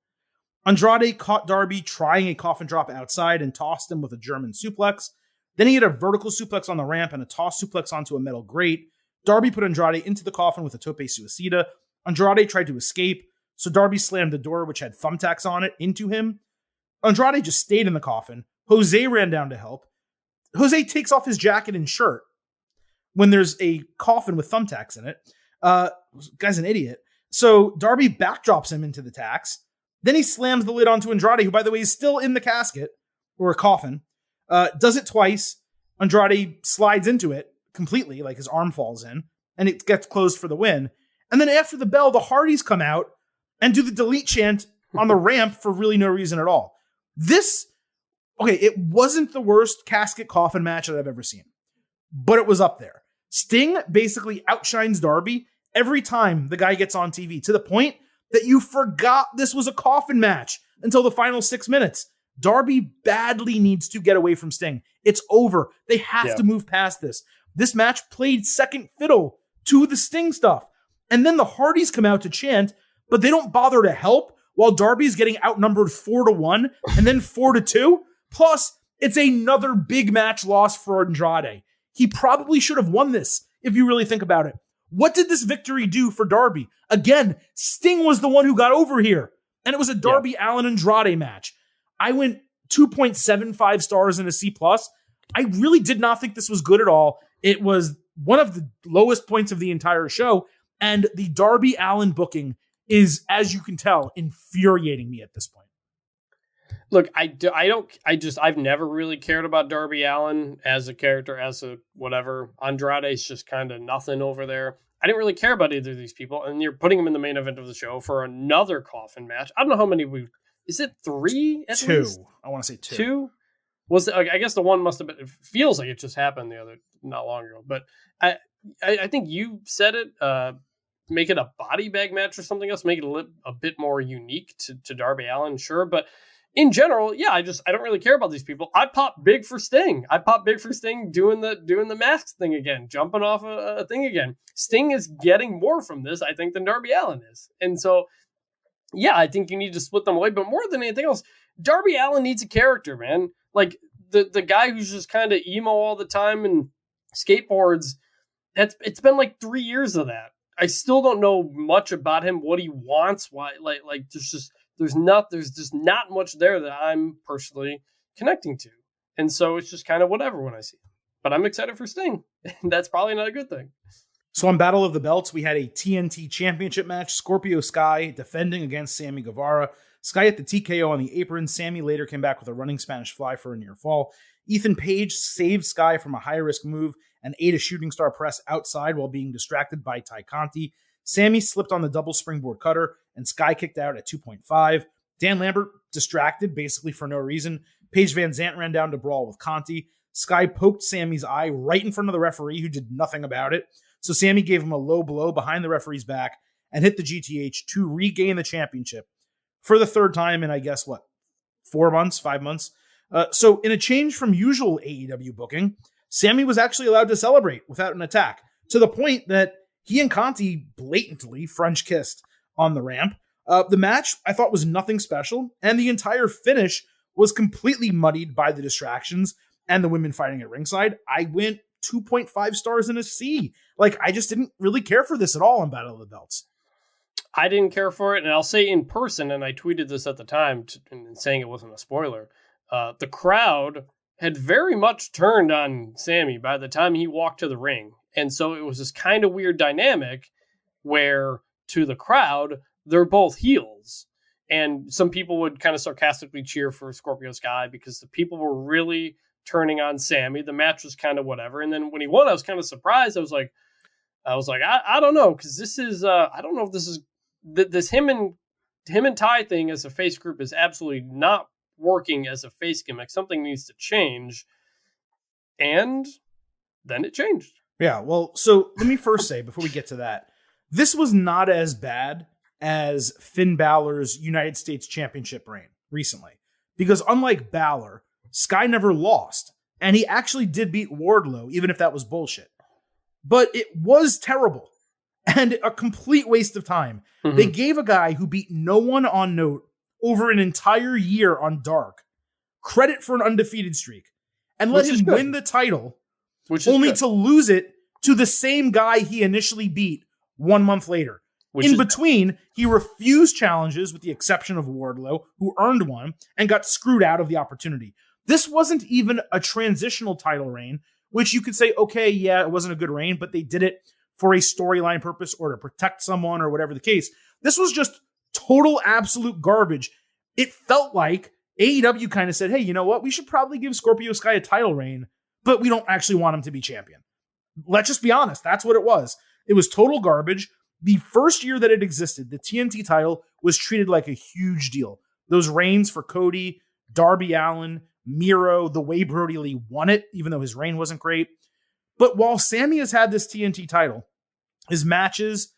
Andrade caught Darby trying a coffin drop outside and tossed him with a German suplex. Then he had a vertical suplex on the ramp and a toss suplex onto a metal grate. Darby put Andrade into the coffin with a tope suicida. Andrade tried to escape, so Darby slammed the door, which had thumbtacks on it, into him. Andrade just stayed in the coffin. Jose ran down to help. Jose takes off his jacket and shirt when there's a coffin with thumbtacks in it. Guy's an idiot. So Darby backdrops him into the tacks. Then he slams the lid onto Andrade, who, by the way, is still in the casket or a coffin. Does it twice. Andrade slides into it completely, like his arm falls in, and it gets closed for the win. And then after the bell, the Hardys come out and do the delete chant on the ramp for really no reason at all. It wasn't the worst casket coffin match that I've ever seen, but it was up there. Sting basically outshines Darby every time the guy gets on TV, to the point that you forgot this was a coffin match until the final 6 minutes. Darby badly needs to get away from Sting. It's over. They have to move past this. This match played second fiddle to the Sting stuff. And then the Hardys come out to chant, but they don't bother to help while Darby's getting outnumbered 4-1 and then 4-2. Plus, it's another big match loss for Andrade. He probably should have won this, if you really think about it. What did this victory do for Darby? Again, Sting was the one who got over here, and it was a Darby Allin Andrade match. I went 2.75 stars in a C+. I really did not think this was good at all. It was one of the lowest points of the entire show, and the Darby Allin booking is, as you can tell, infuriating me at this point. Look, I've never really cared about Darby Allin as a character, as a whatever. Andrade's just kind of nothing over there. I didn't really care about either of these people, and you're putting him in the main event of the show for another coffin match. I don't know how many is it 3 at two. Least? I want to say 2. 2? Was it, I guess the one must have been, it feels like it just happened the other, not long ago, but I think you said it, make it a body bag match or something else, make it a bit more unique to Darby Allin, sure, but in general, I don't really care about these people. I pop big for Sting. Doing the mask thing again, jumping off a thing again. Sting is getting more from this, I think, than Darby Allin is. And so, I think you need to split them away. But more than anything else, Darby Allin needs a character, man. Like the guy who's just kind of emo all the time and skateboards. It's been like 3 years of that. I still don't know much about him, what he wants, why. Like there's just not much there that I'm personally connecting to. And so it's just kind of whatever when I see it. But I'm excited for Sting. And that's probably not a good thing. So on Battle of the Belts, we had a TNT Championship match. Scorpio Sky defending against Sammy Guevara. Sky hit the TKO on the apron. Sammy later came back with a running Spanish fly for a near fall. Ethan Page saved Sky from a high-risk move and ate a shooting star press outside while being distracted by Ty Conti. Sammy slipped on the double springboard cutter, and Sky kicked out at 2.5. Dan Lambert distracted, basically for no reason. Paige Van Zant ran down to brawl with Conti. Sky poked Sammy's eye right in front of the referee, who did nothing about it. So Sammy gave him a low blow behind the referee's back and hit the GTH to regain the championship for the third time in, I guess, 5 months? So in a change from usual AEW booking, Sammy was actually allowed to celebrate without an attack, to the point that he and Conti blatantly French kissed on the ramp. The match, I thought, was nothing special, and the entire finish was completely muddied by the distractions and the women fighting at ringside. I went 2.5 stars in a C. I just didn't really care for this at all on Battle of the Belts. I didn't care for it, and I'll say in person, and I tweeted this at the time, saying it wasn't a spoiler, the crowd had very much turned on Sammy by the time he walked to the ring. And so it was this kind of weird dynamic where, to the crowd, they're both heels. And some people would kind of sarcastically cheer for Scorpio Sky because the people were really turning on Sammy. The match was kind of whatever. And then when he won, I was kind of surprised. I was like, I don't know, because this is, I don't know if this is, this him and Ty thing as a face group is absolutely not working as a face gimmick. Something needs to change. And then it changed. Yeah, well, so let me first say, before we get to that, this was not as bad as Finn Balor's United States Championship reign recently. Because unlike Balor, Sky never lost. And he actually did beat Wardlow, even if that was bullshit. But it was terrible. And a complete waste of time. Mm-hmm. They gave a guy who beat no one on Note over an entire year on Dark credit for an undefeated streak. And let him win the title, only to lose it to the same guy he initially beat 1 month later. In between, he refused challenges with the exception of Wardlow, who earned one and got screwed out of the opportunity. This wasn't even a transitional title reign, which you could say, okay, yeah, it wasn't a good reign, but they did it for a storyline purpose or to protect someone or whatever the case. This was just total absolute garbage. It felt like AEW kind of said, hey, you know what? We should probably give Scorpio Sky a title reign, but we don't actually want him to be champion. Let's just be honest. That's what it was. It was total garbage. The first year that it existed, the TNT title was treated like a huge deal. Those reigns for Cody, Darby Allin, Miro, the way Brody Lee won it, even though his reign wasn't great. But while Sammy has had this TNT title, his matches,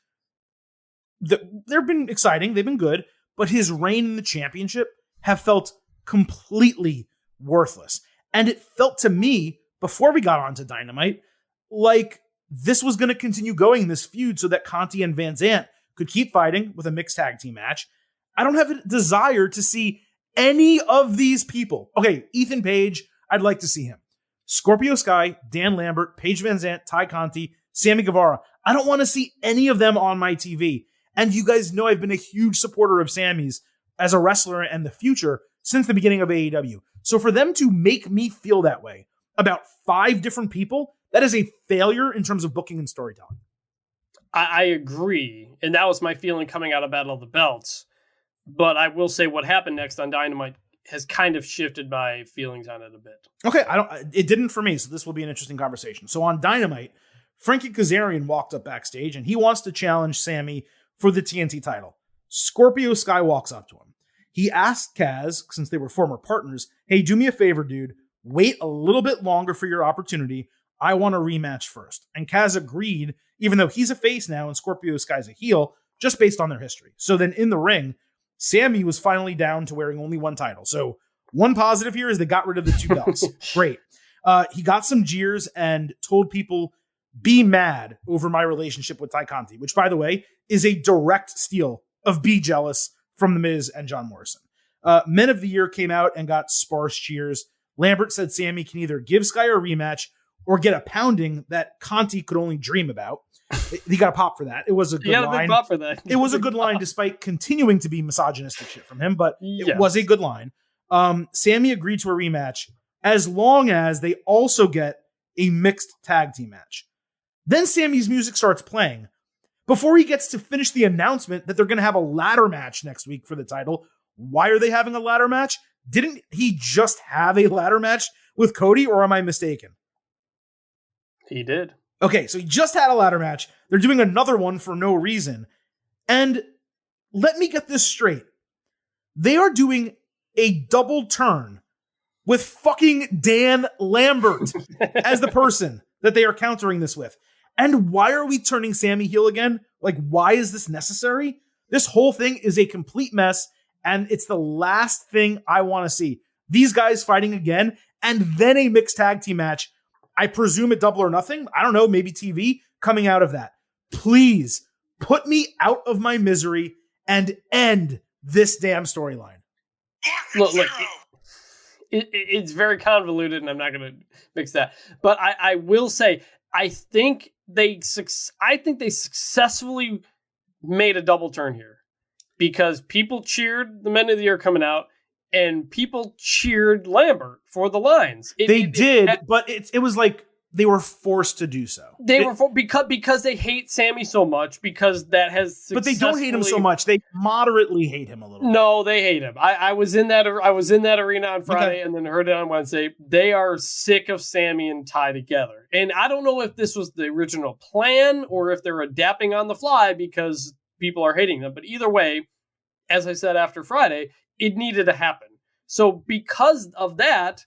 they've been exciting. They've been good. But his reign in the championship have felt completely worthless. And it felt to me, before we got on to Dynamite, like this was going to continue going, this feud, so that Conti and Van Zant could keep fighting with a mixed tag team match. I don't have a desire to see any of these people. Okay, Ethan Page, I'd like to see him. Scorpio Sky, Dan Lambert, Paige Van Zant, Ty Conti, Sammy Guevara. I don't want to see any of them on my TV. And you guys know I've been a huge supporter of Sammy's as a wrestler and the future since the beginning of AEW. So for them to make me feel that way about 5 different people, that is a failure in terms of booking and storytelling. I agree. And that was my feeling coming out of Battle of the Belts. But I will say what happened next on Dynamite has kind of shifted my feelings on it a bit. Okay, it didn't for me, so this will be an interesting conversation. So on Dynamite, Frankie Kazarian walked up backstage and he wants to challenge Sammy for the TNT title. Scorpio Sky walks up to him. He asked Kaz, since they were former partners, hey, do me a favor, dude. Wait a little bit longer for your opportunity. I want a rematch first. And Kaz agreed, even though he's a face now and Scorpio Sky's a heel, just based on their history. So then in the ring, Sammy was finally down to wearing only one title. So one positive here is they got rid of the 2 belts. Great. He got some jeers and told people, be mad over my relationship with Ty Conti, which, by the way, is a direct steal of Be Jealous from The Miz and John Morrison. Men of the Year came out and got sparse cheers. Lambert said Sammy can either give Sky a rematch or get a pounding that Conti could only dream about. He got a pop for that. It was a good line. Pop for that. It was a good line despite continuing to be misogynistic shit from him, but it was a good line. Sammy agreed to a rematch as long as they also get a mixed tag team match. Then Sammy's music starts playing before he gets to finish the announcement that they're going to have a ladder match next week for the title. Why are they having a ladder match? Didn't he just have a ladder match with Cody, or am I mistaken? He did. Okay, so he just had a ladder match. They're doing another one for no reason. And let me get this straight. They are doing a double turn with fucking Dan Lambert as the person that they are countering this with. And why are we turning Sammy heel again? Like, why is this necessary? This whole thing is a complete mess, and it's the last thing I want to see. These guys fighting again, and then a mixed tag team match. I presume at Double or Nothing. I don't know, maybe TV coming out of that. Please put me out of my misery and end this damn storyline. Look, it's very convoluted, and I'm not going to mix that. But I will say, I think they successfully made a double turn here because people cheered the Men of the Year coming out, and people cheered Lambert for the lines. But it was like they were forced to do so. Because they hate Sammy so much, because that has But they don't hate him so much. They moderately hate him a little. No, they hate him. I was in that arena on Friday and then heard it on Wednesday. They are sick of Sammy and Ty together. And I don't know if this was the original plan or if they're adapting on the fly because people are hating them. But either way, as I said after Friday, it needed to happen. So because of that,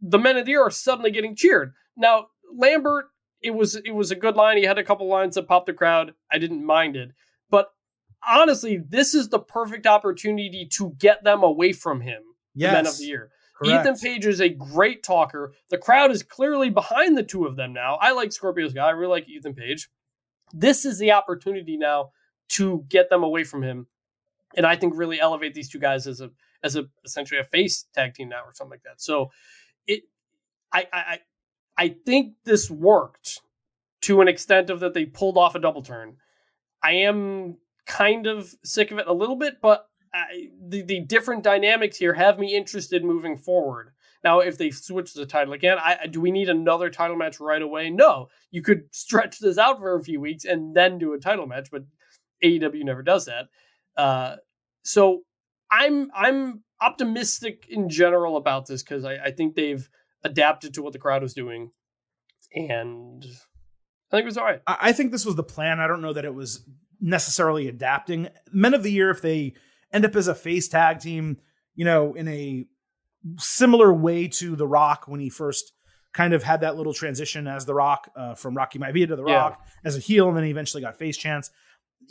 the Men of the Year are suddenly getting cheered. Now, Lambert, it was a good line. He had a couple lines that popped the crowd. I didn't mind it. But honestly, this is the perfect opportunity to get them away from him, the Men of the Year. Correct. Ethan Page is a great talker. The crowd is clearly behind the two of them now. I like Scorpio's guy. I really like Ethan Page. This is the opportunity now to get them away from him. And I think really elevate these two guys as essentially a face tag team now or something like that. So I think this worked to an extent of that they pulled off a double turn. I am kind of sick of it a little bit, but the different dynamics here have me interested moving forward. Now, if they switch the title again, do we need another title match right away? No. You could stretch this out for a few weeks and then do a title match, but AEW never does that. So I'm optimistic in general about this because I think they've adapted to what the crowd was doing, and I think it was all right. I think this was the plan. I don't know that it was necessarily adapting. Men of the Year, if they end up as a face tag team, in a similar way to The Rock when he first kind of had that little transition as The Rock from Rocky Maivia to The Rock as a heel, and then he eventually got face chance.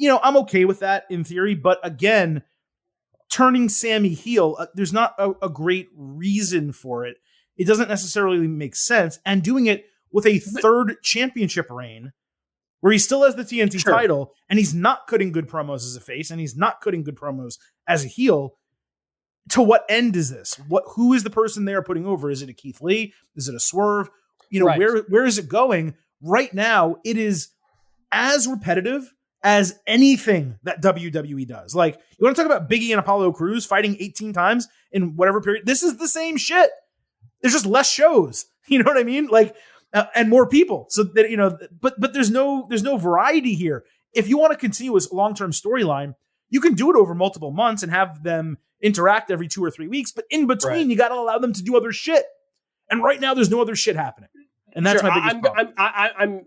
I'm okay with that in theory, but again, turning Sammy heel, there's not a great reason for it. It doesn't necessarily make sense. And doing it with a third championship reign where he still has the TNT title and he's not cutting good promos as a face and he's not cutting good promos as a heel. To what end is this? Who is the person they are putting over? Is it a Keith Lee? Is it a Swerve? Right. Where is it going? Right now, it is as repetitive as anything that WWE does. Like, you want to talk about Big E and Apollo Crews fighting 18 times in whatever period? This is the same shit. There's just less shows. You know what I mean? Like, and more people. So that, but there's no variety here. If you want to continue as a long-term storyline, you can do it over multiple months and have them interact every 2 or 3 weeks. But in between, you got to allow them to do other shit. And right now, there's no other shit happening. And that's my biggest problem.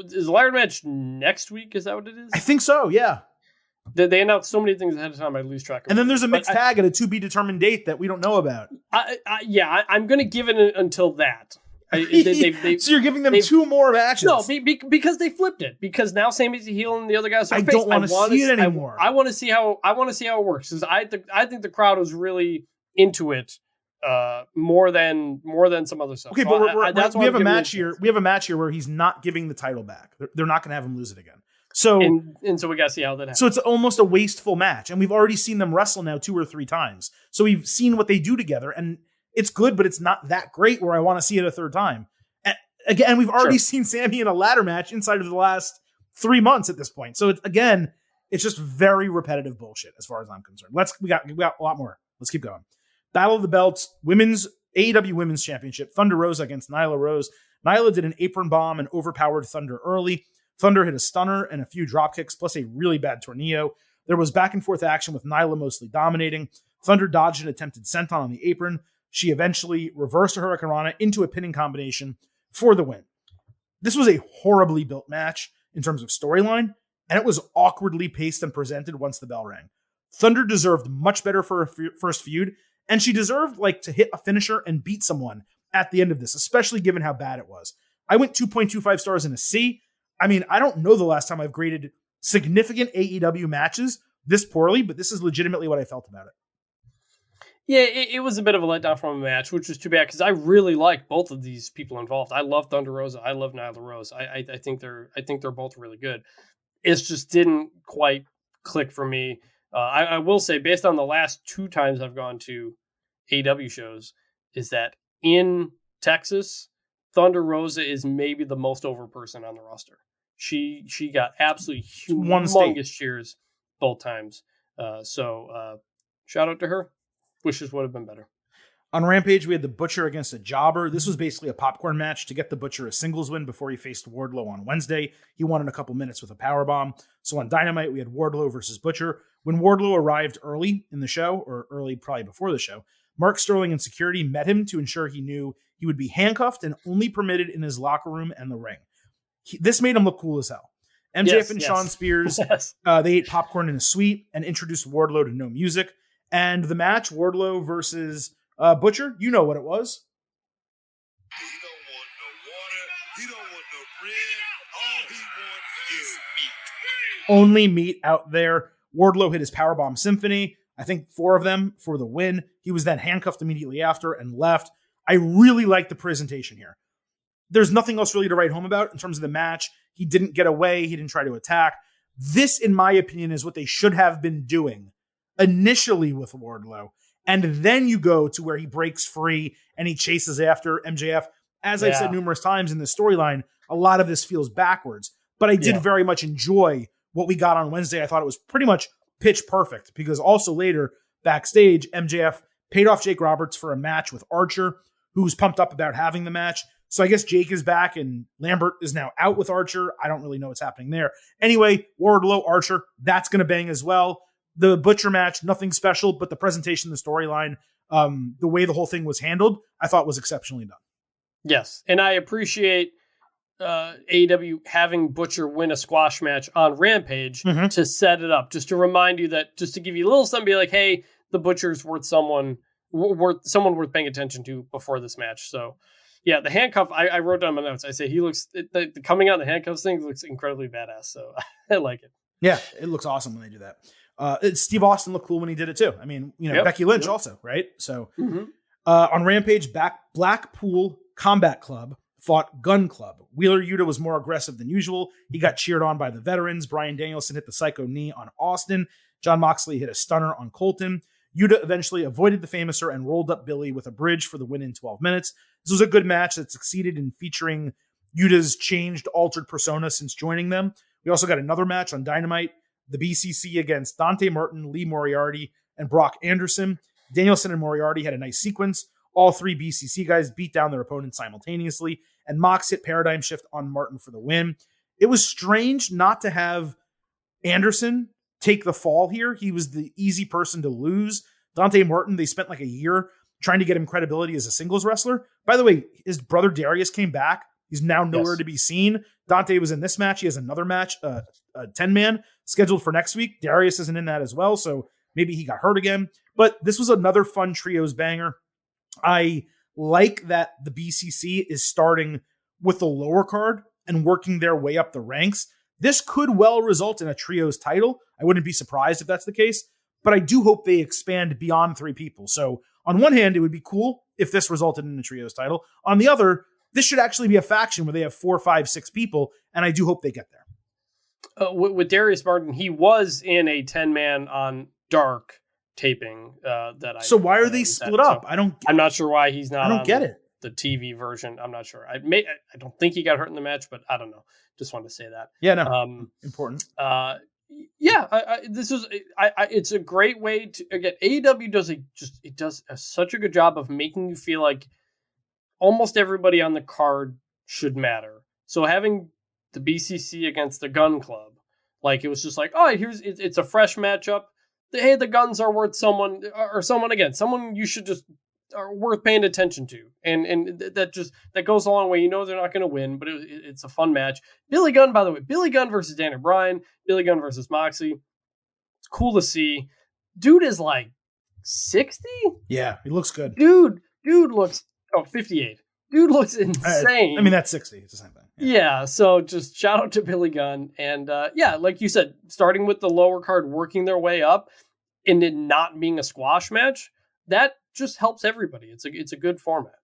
Is the ladder match next week? Is that what it is? I think so, yeah. They announced so many things ahead of time, I lose track of. And then there's a mixed tag at a to-be-determined date that we don't know about. I'm going to give it until that. So you're giving them 2 more matches? No, because they flipped it. Because now Sammy's a heel and the other guy's a face. I don't want to see it anymore. I want to see how it works. Because I think the crowd was really into it more than some other stuff. Okay, but we have a match here. We have a match here where he's not giving the title back. They're not going to have him lose it again. So and so we got to see how that happens. So it's almost a wasteful match, and we've already seen them wrestle now 2 or 3 times. So we've seen what they do together, and it's good, but it's not that great where I want to see it a third time. And again, we've already seen Sammy in a ladder match inside of the last 3 months at this point. So it's just very repetitive bullshit as far as I'm concerned. We got a lot more. Let's keep going. Battle of the Belts, AEW Women's Championship. Thunder Rosa against Nyla Rose. Nyla did an apron bomb and overpowered Thunder early. Thunder hit a stunner and a few drop kicks, plus a really bad tornado. There was back and forth action with Nyla mostly dominating. Thunder dodged an attempted senton on the apron. She eventually reversed a Hurricane Rana into a pinning combination for the win. This was a horribly built match in terms of storyline, and it was awkwardly paced and presented once the bell rang. Thunder deserved much better for a first feud, And she deserved to hit a finisher and beat someone at the end of this, especially given how bad it was. I went 2.25 stars in a C. I mean, I don't know the last time I've graded significant AEW matches this poorly, but this is legitimately what I felt about it. Yeah, it was a bit of a letdown from a match, which was too bad because I really like both of these people involved. I love Thunder Rosa. I love Nyla Rose. I think they're both really good. It just didn't quite click for me. I will say, based on the last 2 times I've gone to AEW shows, is that in Texas, Thunder Rosa is maybe the most over person on the roster. She got absolutely humongous cheers both times. So shout out to her. Wishes would have been better. On Rampage, we had the Butcher against a Jobber. This was basically a popcorn match to get the Butcher a singles win before he faced Wardlow on Wednesday. He won in a couple minutes with a powerbomb. So on Dynamite, we had Wardlow versus Butcher. When Wardlow arrived early in the show, or early probably before the show, Mark Sterling and security met him to ensure he knew he would be handcuffed and only permitted in his locker room and the ring. This made him look cool as hell. MJF and Sean Spears, they ate popcorn in a suite and introduced Wardlow to no music. And the match, Wardlow versus Butcher, you know what it was. He don't want no water. He don't want no bread. All he wants is meat. Only meat out there. Wardlow hit his powerbomb symphony. I think 4 of them for the win. He was then handcuffed immediately after and left. I really like the presentation here. There's nothing else really to write home about in terms of the match. He didn't get away. He didn't try to attack. This, in my opinion, is what they should have been doing initially with Wardlow. And then you go to where he breaks free and he chases after MJF. As I've said numerous times in the storyline, a lot of this feels backwards. But I did very much enjoy what we got on Wednesday. I thought it was pretty much pitch perfect because also later, backstage, MJF paid off Jake Roberts for a match with Archer, who's pumped up about having the match. So I guess Jake is back and Lambert is now out with Archer. I don't really know what's happening there. Anyway, Wardlow, Archer, that's going to bang as well. The Butcher match, nothing special, but the presentation, the storyline, the way the whole thing was handled, I thought was exceptionally done. Yes, and I appreciate AEW having Butcher win a squash match on Rampage to set it up, just to remind you that, just to give you a little something, be like, hey, the Butcher's worth someone worth paying attention to before this match. So, yeah, the handcuff, I wrote down my notes. I say he looks, coming out in the handcuffs thing looks incredibly badass. So I like it. Yeah, it looks awesome when they do that. Steve Austin looked cool when he did it too. I mean, Becky Lynch also, right? So on Rampage, Blackpool Combat Club fought Gun Club. Wheeler Yuta was more aggressive than usual. He got cheered on by the veterans. Bryan Danielson hit the psycho knee on Austin. John Moxley hit a stunner on Colton. Yuta eventually avoided the Famouser and rolled up Billy with a bridge for the win in 12 minutes. This was a good match that succeeded in featuring Yuta's changed, altered persona since joining them. We also got another match on Dynamite, the BCC against Dante Martin, Lee Moriarty, and Brock Anderson. Danielson and Moriarty had a nice sequence. All 3 BCC guys beat down their opponents simultaneously, and Mox hit Paradigm Shift on Martin for the win. It was strange not to have Anderson take the fall here. He was the easy person to lose. Dante Martin, they spent like a year trying to get him credibility as a singles wrestler. By the way, his brother Darius came back. He's now nowhere to be seen. Dante was in this match. He has another match, a 10-man, scheduled for next week. Darius isn't in that as well, so maybe he got hurt again. But this was another fun trios banger. I like that the BCC is starting with the lower card and working their way up the ranks. This could well result in a trios title. I wouldn't be surprised if that's the case, but I do hope they expand beyond 3 people. So on one hand, it would be cool if this resulted in a trios title. On the other, this should actually be a faction where they have 4, 5, 6 people, and I do hope they get there. With Darius Martin, he was in a 10-man on Dark taping. So why are they split up? So I'm not sure why he's not. I don't get it. The TV version. I'm not sure. I don't think he got hurt in the match, but I don't know. Just wanted to say that. Yeah, no. Important. It's a great way to, again, AEW does such a good job of making you feel like almost everybody on the card should matter. So having the BCC against the Gun Club, like, it was just like, oh, it's a fresh matchup. Hey, the Guns are worth someone you should just are worth paying attention to, and that goes a long way. They're not going to win, but it's a fun match. Billy Gunn, by the way, Billy Gunn versus Daniel Bryan, Billy Gunn versus Moxley. It's cool to see. Dude is like 60? Yeah, he looks good. Dude looks 58. Dude looks insane. I mean, that's 60. It's the same thing. Yeah, so just shout out to Billy Gunn. And like you said, starting with the lower card, working their way up, and it not being a squash match, that just helps everybody. It's a good format.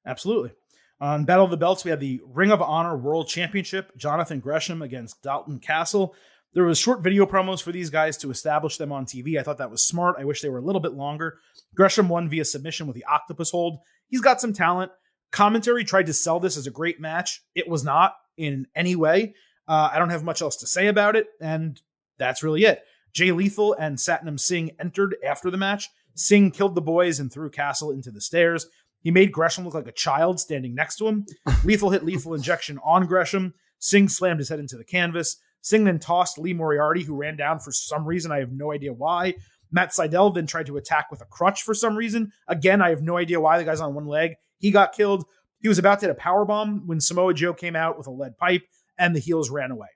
Absolutely. On Battle of the Belts, we had the Ring of Honor World Championship, Jonathan Gresham against Dalton Castle. There was short video promos for these guys to establish them on TV. I thought that was smart. I wish they were a little bit longer. Gresham won via submission with the octopus hold. He's got some talent. Commentary tried to sell this as a great match. It was not in any way. I don't have much else to say about it, and that's really it. Jay Lethal and Satnam Singh entered after the match. Singh killed the boys and threw Castle into the stairs. He made Gresham look like a child standing next to him. Lethal hit lethal injection on Gresham. Singh slammed his head into the canvas. Singh then tossed Lee Moriarty, who ran down for some reason. I have no idea why. Matt Sydal then tried to attack with a crutch for some reason. Again, I have no idea why. The guy's on one leg. He got killed. He was about to hit a powerbomb when Samoa Joe came out with a lead pipe, and the heels ran away.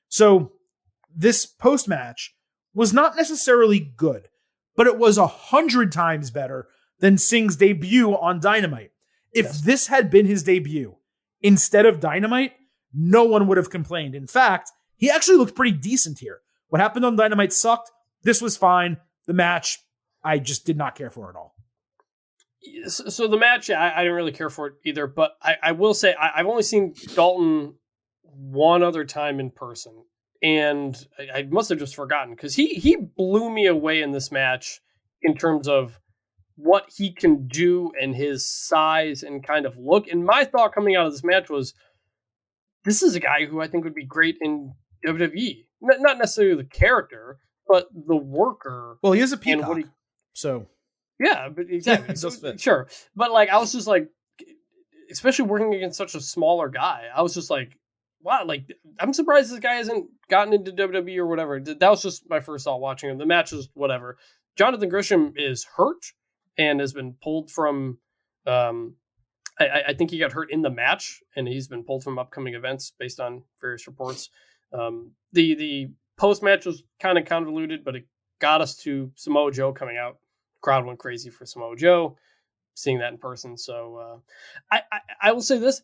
So this post-match was not necessarily good, but it was 100 times better than Singh's debut on Dynamite. If this had been his debut instead of Dynamite, no one would have complained. In fact, he actually looked pretty decent here. What happened on Dynamite sucked. This was fine. The match, I just did not care for at all. So the match, I didn't really care for it either, but I will say I've only seen Dalton one other time in person, and I must have just forgotten, because he blew me away in this match in terms of what he can do and his size and kind of look. And my thought coming out of this match was, this is a guy who I think would be great in WWE. Not necessarily the character, but the worker. Well, he is a peacock, so... Yeah, but exactly. Sure. But like, I was just like, especially working against such a smaller guy, I was just like, wow, like, I'm surprised this guy hasn't gotten into WWE or whatever. That was just my first thought watching him. The match was whatever. Jonathan Gresham is hurt and has been pulled from, I think he got hurt in the match, and he's been pulled from upcoming events based on various reports. The post-match was kind of convoluted, but it got us to Samoa Joe coming out. Crowd went crazy for Samoa Joe, seeing that in person. So I will say this.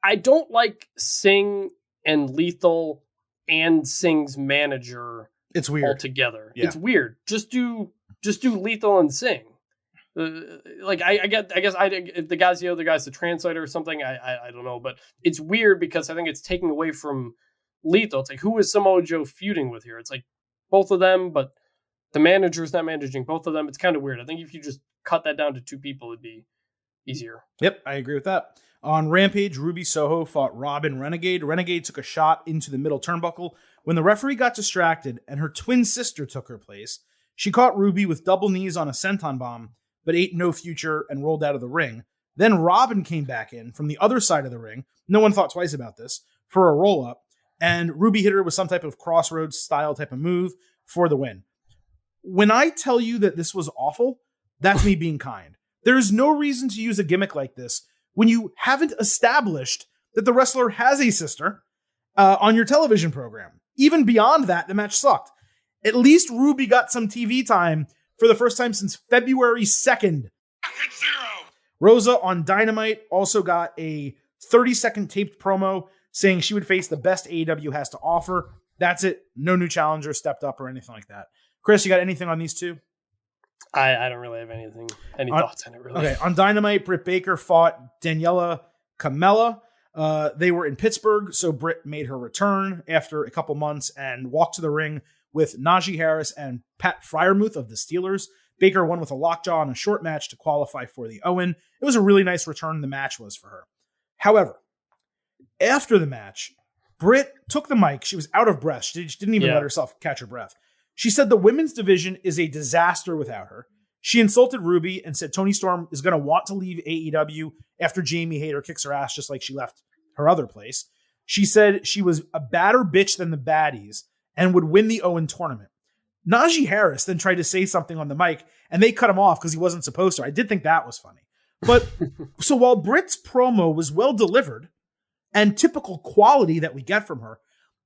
I don't like Singh and Lethal and Singh's manager. It's weird altogether. Yeah. It's weird. Just do Lethal and Singh. If the guy's the other guy's the translator or something, I don't know. But it's weird because I think it's taking away from Lethal. It's like, who is Samoa Joe feuding with here? It's like both of them, but the manager's not managing both of them. It's kind of weird. I think if you just cut that down to two people, it'd be easier. Yep, I agree with that. On Rampage, Ruby Soho fought Robin Renegade. Renegade took a shot into the middle turnbuckle. When the referee got distracted and her twin sister took her place, she caught Ruby with double knees on a senton bomb, but ate no future and rolled out of the ring. Then Robin came back in from the other side of the ring. No one thought twice about this, for a roll-up, and Ruby hit her with some type of crossroads style type of move for the win. When I tell you that this was awful, that's me being kind. There is no reason to use a gimmick like this when you haven't established that the wrestler has a sister on your television program. Even beyond that, the match sucked. At least Ruby got some TV time for the first time since February 2nd. Rosa on Dynamite also got a 30-second taped promo saying she would face the best AEW has to offer. That's it. No new challenger stepped up or anything like that. Chris, you got anything on these two? I don't really have any thoughts on it, really. Okay, on Dynamite, Britt Baker fought Daniela Camella. They were in Pittsburgh, so Britt made her return after a couple months and walked to the ring with Najee Harris and Pat Freiermuth of the Steelers. Baker won with a lockjaw in a short match to qualify for the Owen. It was a really nice return the match was for her. However, after the match, Britt took the mic. She was out of breath. She didn't even let herself catch her breath. She said the women's division is a disaster without her. She insulted Ruby and said Toni Storm is going to want to leave AEW after Jamie Hayter kicks her ass just like she left her other place. She said she was a badder bitch than the baddies and would win the Owen tournament. Najee Harris then tried to say something on the mic and they cut him off because he wasn't supposed to. I did think that was funny. But so while Britt's promo was well delivered and typical quality that we get from her,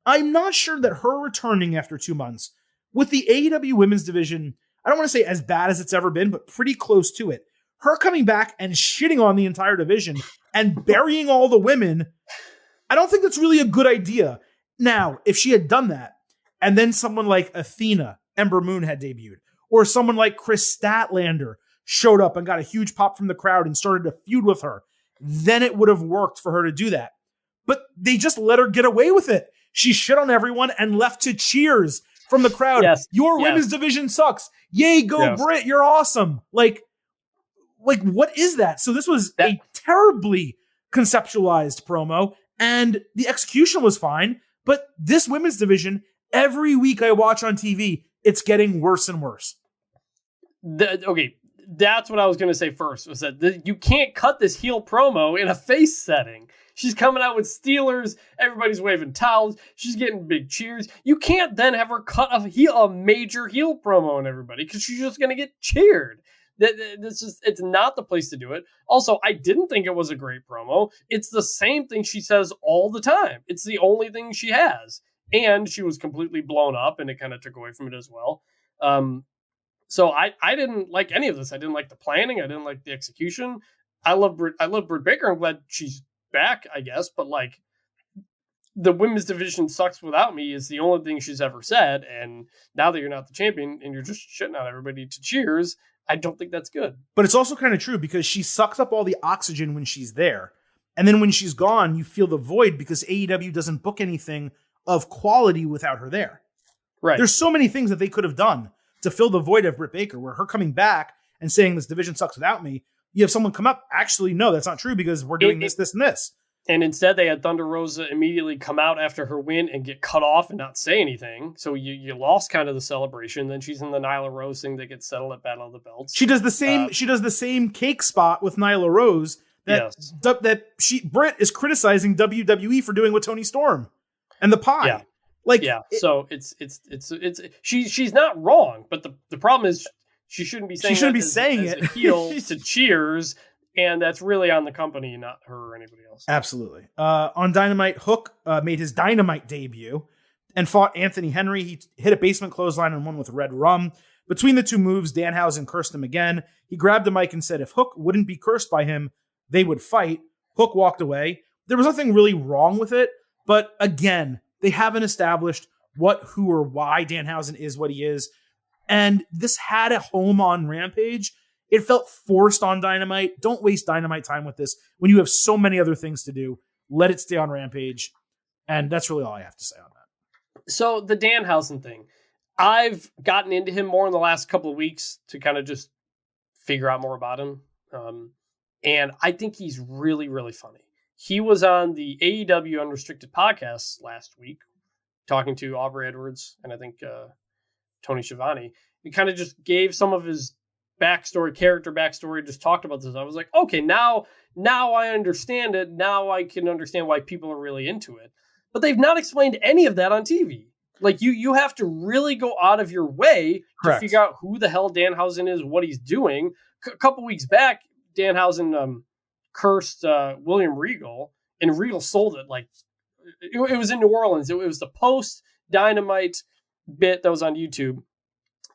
I'm not sure that her returning after 2 months with the AEW women's division, I don't want to say as bad as it's ever been, but pretty close to it. Her coming back and shitting on the entire division and burying all the women, I don't think that's really a good idea. Now, if she had done that, and then someone like Athena, Ember Moon had debuted, or someone like Chris Statlander showed up and got a huge pop from the crowd and started to feud with her, then it would have worked for her to do that. But they just let her get away with it. She shit on everyone and left to cheers from the crowd. Yes. Your women's division sucks. Yay, go Britt. You're awesome. Like what is that? So this was a terribly conceptualized promo, and the execution was fine. But this women's division, every week I watch on TV, it's getting worse and worse. Okay, that's what I was going to say first, was that you can't cut this heel promo in a face setting. She's coming out with Steelers. Everybody's waving towels. She's getting big cheers. You can't then have her cut a major heel promo on everybody because she's just going to get cheered. It's not the place to do it. Also, I didn't think it was a great promo. It's the same thing she says all the time. It's the only thing she has. And she was completely blown up, and it kind of took away from it as well. So I didn't like any of this. I didn't like the planning. I didn't like the execution. I love Britt Baker. I'm glad she's back, I guess. But like, the women's division sucks without me is the only thing she's ever said. And now that you're not the champion and you're just shitting on everybody to cheers, I don't think that's good. But it's also kind of true because she sucks up all the oxygen when she's there. And then when she's gone, you feel the void because AEW doesn't book anything of quality without her there. Right. There's so many things that they could have done to fill the void of Britt Baker, where her coming back and saying this division sucks without me, you have someone come up, actually, no, that's not true because we're doing this, and this. And instead they had Thunder Rosa immediately come out after her win and get cut off and not say anything. So you lost kind of the celebration. Then she's in the Nyla Rose thing that gets settled at Battle of the Belts. She does the same. She does the same cake spot with Nyla Rose that Britt is criticizing WWE for doing with Toni Storm and the pie. Yeah. So she's not wrong, but the problem is she shouldn't be saying it. A heel to cheers. And that's really on the company, not her or anybody else. Absolutely. On Dynamite, Hook made his Dynamite debut and fought Anthony Henry. He hit a basement clothesline and won with Red Rum. Between the two moves, Danhausen cursed him again. He grabbed the mic and said if Hook wouldn't be cursed by him, they would fight. Hook walked away. There was nothing really wrong with it. But again, they haven't established what, who, or why Danhausen is what he is. And this had a home on Rampage. It felt forced on Dynamite. Don't waste Dynamite time with this when you have so many other things to do. Let it stay on Rampage. And that's really all I have to say on that. So the Danhausen thing, I've gotten into him more in the last couple of weeks to kind of just figure out more about him. And I think he's really, really funny. He was on the AEW Unrestricted podcast last week, talking to Aubrey Edwards and I think Tony Schiavone. He kind of just gave some of his character backstory, just talked about this. I was like, okay, now I understand it. Now I can understand why people are really into it. But they've not explained any of that on TV. Like you have to really go out of your way to figure out who the hell Danhausen is, what he's doing. A couple weeks back, Danhausen cursed William Regal, and Regal sold it. Like it was in New Orleans. It was the post Dynamite bit that was on YouTube.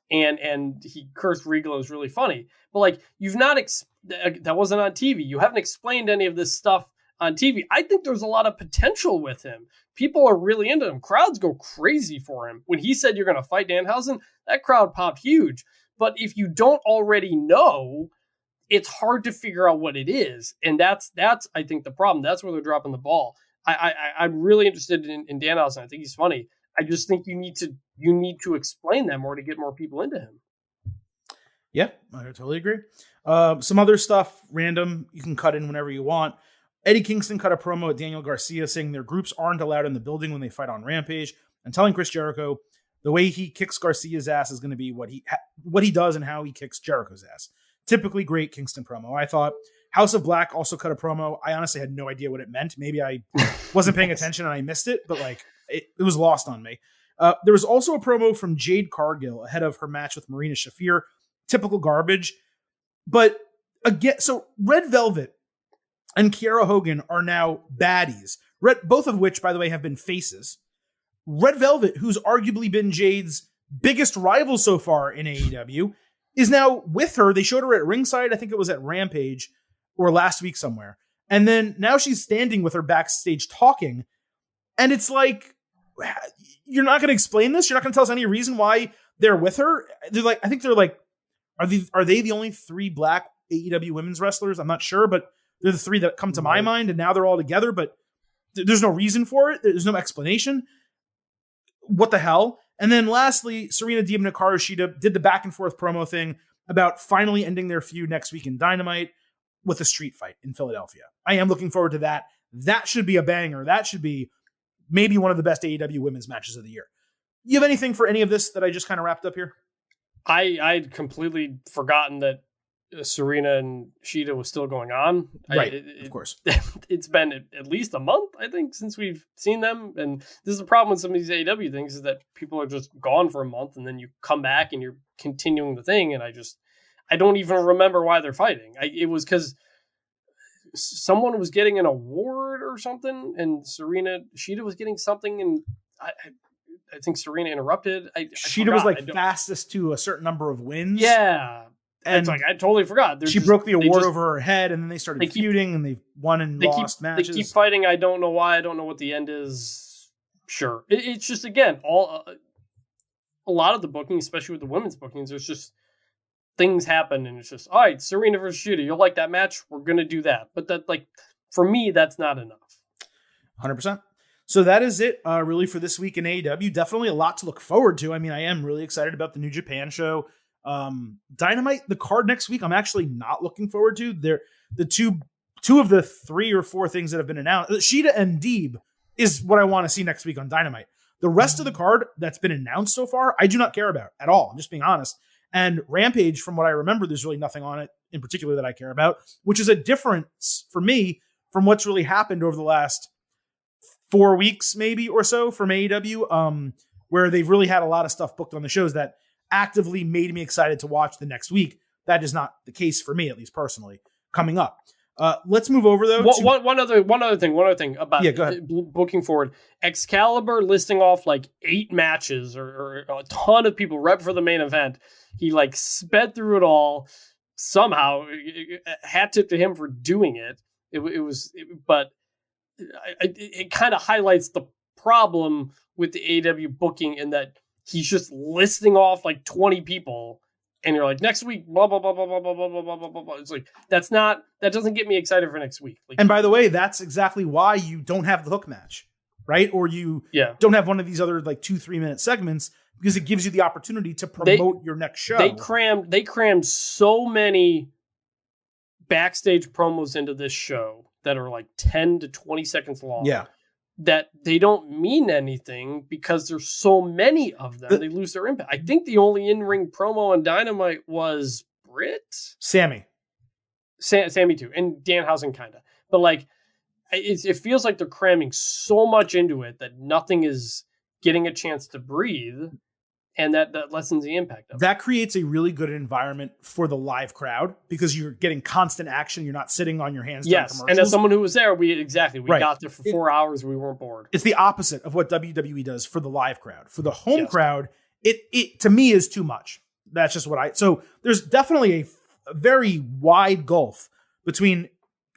And he cursed Regal. It was really funny. But like, you've not, that wasn't on TV. You haven't explained any of this stuff on TV. I think there's a lot of potential with him. People are really into him. Crowds go crazy for him. When he said you're going to fight Danhausen, that crowd popped huge. But if you don't already know, it's hard to figure out what it is. And that's I think, the problem. That's where they're dropping the ball. I'm really interested in Danhausen. I think he's funny. I just think you need to explain that more to get more people into him. Yeah, I totally agree. Some other stuff, random, you can cut in whenever you want. Eddie Kingston cut a promo at Daniel Garcia saying their groups aren't allowed in the building when they fight on Rampage, and telling Chris Jericho the way he kicks Garcia's ass is going to be what he does and how he kicks Jericho's ass. Typically great Kingston promo. I thought House of Black also cut a promo. I honestly had no idea what it meant. Maybe I wasn't paying attention and I missed it, but like it was lost on me. There was also a promo from Jade Cargill ahead of her match with Marina Shafir. Typical garbage. But again, so Red Velvet and Kiera Hogan are now baddies. Both of which, by the way, have been faces. Red Velvet, who's arguably been Jade's biggest rival so far in AEW, is now with her. They showed her at ringside. I think it was at Rampage or last week somewhere. And then now she's standing with her backstage talking. And it's like, you're not going to explain this? You're not going to tell us any reason why they're with her? They're like, I think they're like, are they the only 3 black AEW women's wrestlers? I'm not sure, but they're the 3 that come to my mind. And now they're all together, but there's no reason for it. There's no explanation. What the hell? And then lastly, Serena Deeb and Hikaru Shida did the back and forth promo thing about finally ending their feud next week in Dynamite with a street fight in Philadelphia. I am looking forward to that. That should be a banger. That should be maybe one of the best AEW women's matches of the year. You have anything for any of this that I just kind of wrapped up here? I'd completely forgotten that Serena and Shida was still going on. Right, of course. It's been at least a month, I think, since we've seen them. And this is the problem with some of these AEW things, is that people are just gone for a month and then you come back and you're continuing the thing. And I don't even remember why they're fighting. It was because someone was getting an award or something, and Shida was getting something, and I think Serena interrupted. Shida was like fastest to a certain number of wins. Yeah. And it's like, I totally forgot. She broke the award over her head, and then they started feuding, and they won and lost matches. They keep fighting. I don't know why. I don't know what the end is. Sure. It's just, again, a lot of the booking, especially with the women's bookings, there's just things happen, and it's just, all right, Serena versus Shida, you'll like that match? We're going to do that. But that, like, for me, that's not enough. 100%. So that is it, really, for this week in AEW. Definitely a lot to look forward to. I mean, I am really excited about the New Japan show. Dynamite, the card next week, I'm actually not looking forward to. They're the two of the 3 or 4 things that have been announced. Shida and Deeb is what I want to see next week on Dynamite. The rest of the card that's been announced so far, I do not care about at all. I'm just being honest. And Rampage, from what I remember, there's really nothing on it in particular that I care about, which is a difference for me from what's really happened over the last 4 weeks, maybe, or so from AEW, where they've really had a lot of stuff booked on the shows that actively made me excited to watch the next week. That is not the case for me, at least personally, coming up. Let's move over, though. One other thing about booking forward. Excalibur listing off like 8 matches or a ton of people right before the main event. He like sped through it all. Somehow, hat tip to him for doing it. But it kind of highlights the problem with the AEW booking in that he's just listing off like 20 people, and you're like, next week, blah, blah, blah, blah, blah, blah, blah, blah, blah, blah, blah. It's like, that doesn't get me excited for next week. Like, and by the way, that's exactly why you don't have the hook match, right? Or you don't have one of these other like 2-3 minute segments, because it gives you the opportunity to promote your next show. They crammed so many backstage promos into this show that are like 10 to 20 seconds long. Yeah. That they don't mean anything because there's so many of them. They lose their impact. I think the only in-ring promo on Dynamite was Britt? Sammy too. And Danhausen kind of. But like, it feels like they're cramming so much into it that nothing is getting a chance to breathe. And that lessens the impact of it. That creates a really good environment for the live crowd because you're getting constant action. You're not sitting on your hands. Yes, and as someone who was there, we got there for 4 hours. We weren't bored. It's the opposite of what WWE does for the live crowd. For the home crowd, it to me is too much. That's just what so there's definitely a very wide gulf between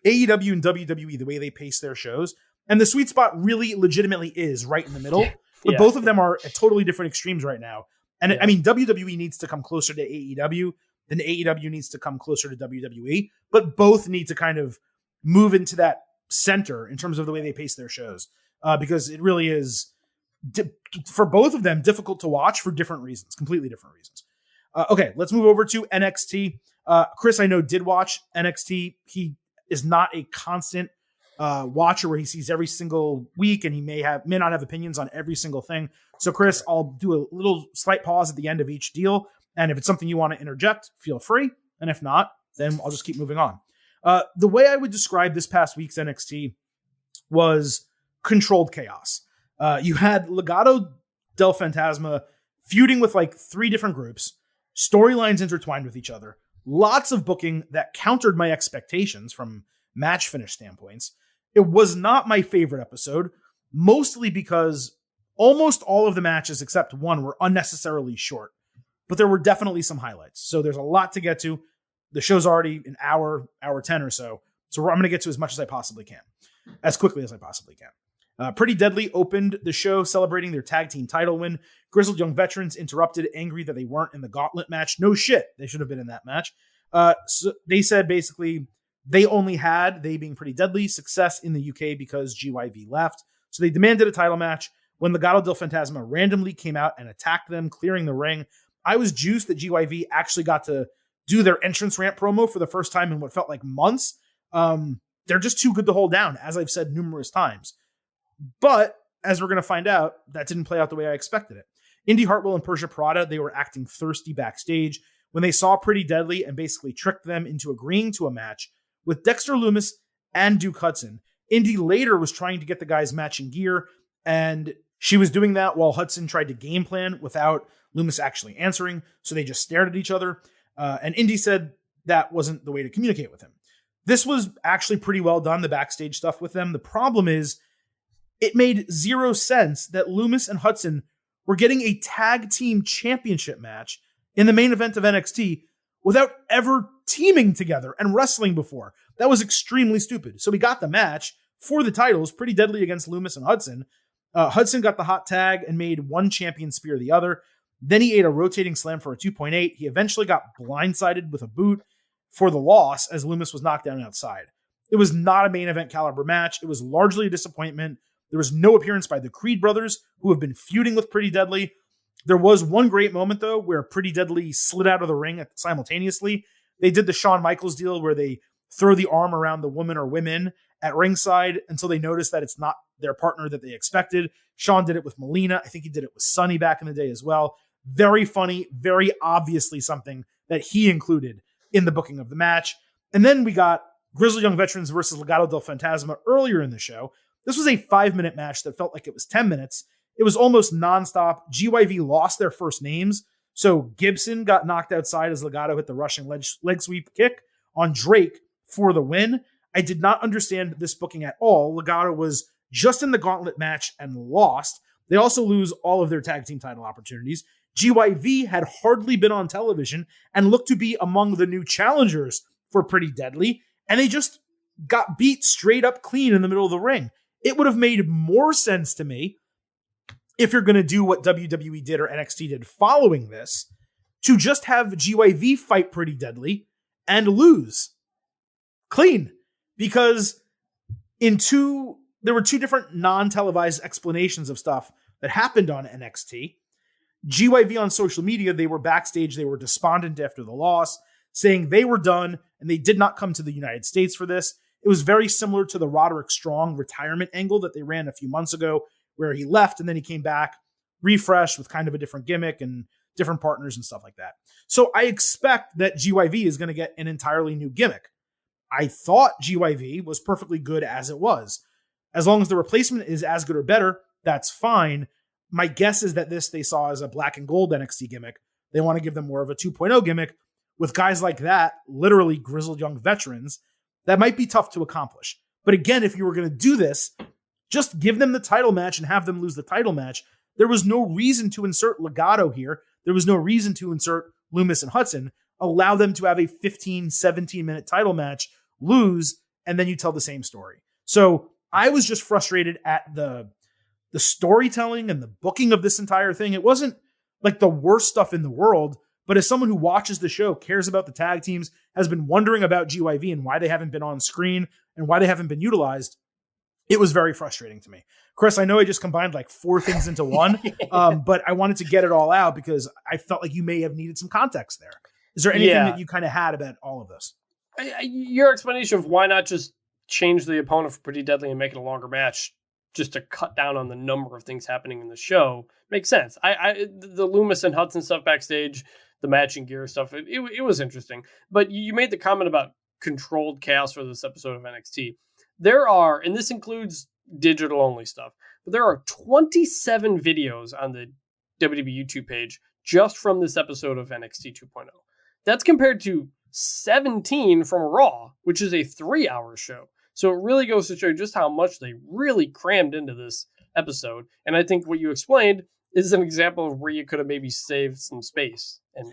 AEW and WWE, the way they pace their shows. And the sweet spot really legitimately is right in the middle. But both of them are at totally different extremes right now. And I mean, WWE needs to come closer to AEW than AEW needs to come closer to WWE. But both need to kind of move into that center in terms of the way they pace their shows. Because it really is, for both of them, difficult to watch for different reasons, completely different reasons. Okay, let's move over to NXT. Chris, I know, did watch NXT. He is not a constant watcher where he sees every single week, and he may not have opinions on every single thing. So Chris, I'll do a little slight pause at the end of each deal. And if it's something you want to interject, feel free. And if not, then I'll just keep moving on. The way I would describe this past week's NXT was controlled chaos. You had Legado del Fantasma feuding with like 3 different groups, storylines intertwined with each other, lots of booking that countered my expectations from match finish standpoints. It was not my favorite episode, mostly because Almost all of the matches except one were unnecessarily short, but there were definitely some highlights. So there's a lot to get to. The show's already an hour 10 or so. So I'm going to get to as much as I possibly can, as quickly as I possibly can. Pretty Deadly opened the show celebrating their tag team title win. Grizzled Young Veterans interrupted, angry that they weren't in the gauntlet match. No shit. They should have been in that match. So they said basically they only had, they being Pretty Deadly, success in the UK because GYV left. So they demanded a title match. When Legado del Fantasma randomly came out and attacked them, clearing the ring, I was juiced that GYV actually got to do their entrance ramp promo for the first time in what felt like months. They're just too good to hold down, as I've said numerous times. But, as we're going to find out, that didn't play out the way I expected it. Indy Hartwell and Persia Pirotta, they were acting thirsty backstage when they saw Pretty Deadly and basically tricked them into agreeing to a match with Dexter Lumis and Duke Hudson. Indy later was trying to get the guys matching gear, and she was doing that while Hudson tried to game plan without Lumis actually answering, so they just stared at each other. And Indy said that wasn't the way to communicate with him. This was actually pretty well done, the backstage stuff with them. The problem is, it made zero sense that Lumis and Hudson were getting a tag team championship match in the main event of NXT without ever teaming together and wrestling before. That was extremely stupid. So we got the match for the titles, Pretty Deadly against Lumis and Hudson. Hudson got the hot tag and made one champion spear the other. Then he ate a rotating slam for a 2.8. He eventually got blindsided with a boot for the loss as Lumis was knocked down outside. It was not a main event caliber match. It was largely a disappointment. There was no appearance by the Creed brothers, who have been feuding with Pretty Deadly. There was one great moment, though, where Pretty Deadly slid out of the ring simultaneously. They did the Shawn Michaels deal where they throw the arm around the woman or women at ringside until they notice that it's not their partner that they expected. Shawn did it with Melina. I think he did it with Sunny back in the day as well. Very funny, very obviously something that he included in the booking of the match. And then we got Grizzled Young Veterans versus Legado del Fantasma earlier in the show. This was a 5-minute match that felt like it was 10 minutes. It was almost nonstop. GYV lost their first names. So Gibson got knocked outside as Legado hit the Russian leg sweep kick on Drake for the win. I did not understand this booking at all. Legado was just in the gauntlet match and lost. They also lose all of their tag team title opportunities. GYV had hardly been on television and looked to be among the new challengers for Pretty Deadly, and they just got beat straight up clean in the middle of the ring. It would have made more sense to me, if you're going to do what WWE did or NXT did following this, to just have GYV fight Pretty Deadly and lose clean. Because there were two different non-televised explanations of stuff that happened on NXT. GYV on social media, they were backstage, they were despondent after the loss, saying they were done and they did not come to the United States for this. It was very similar to the Roderick Strong retirement angle that they ran a few months ago, where he left and then he came back refreshed with kind of a different gimmick and different partners and stuff like that. So I expect that GYV is going to get an entirely new gimmick. I thought GYV was perfectly good as it was. As long as the replacement is as good or better, that's fine. My guess is that this they saw as a black and gold NXT gimmick. They want to give them more of a 2.0 gimmick with guys like that, literally grizzled young veterans. That might be tough to accomplish. But again, if you were going to do this, just give them the title match and have them lose the title match. There was no reason to insert Legado here. There was no reason to insert Lumis and Hudson. Allow them to have a 15, 17-minute title match, lose, and then you tell the same story. So I was just frustrated at the storytelling and the booking of this entire thing. It wasn't like the worst stuff in the world, but as someone who watches the show, cares about the tag teams, has been wondering about GYV and why they haven't been on screen and why they haven't been utilized, it was very frustrating to me. Chris, I know I just combined like 4 things into one, but I wanted to get it all out because I felt like you may have needed some context there. Is there anything that you kind of had about all of this? Your explanation of why not just change the opponent for Pretty Deadly and make it a longer match just to cut down on the number of things happening in the show makes sense. The Lumis and Hudson stuff backstage, the matching gear stuff, it was interesting. But you made the comment about controlled chaos for this episode of NXT. There are, and this includes digital only stuff, but there are 27 videos on the WWE YouTube page just from this episode of NXT 2.0. That's compared to 17 from Raw, which is a 3-hour show. So it really goes to show just how much they really crammed into this episode. And I think what you explained is an example of where you could have maybe saved some space and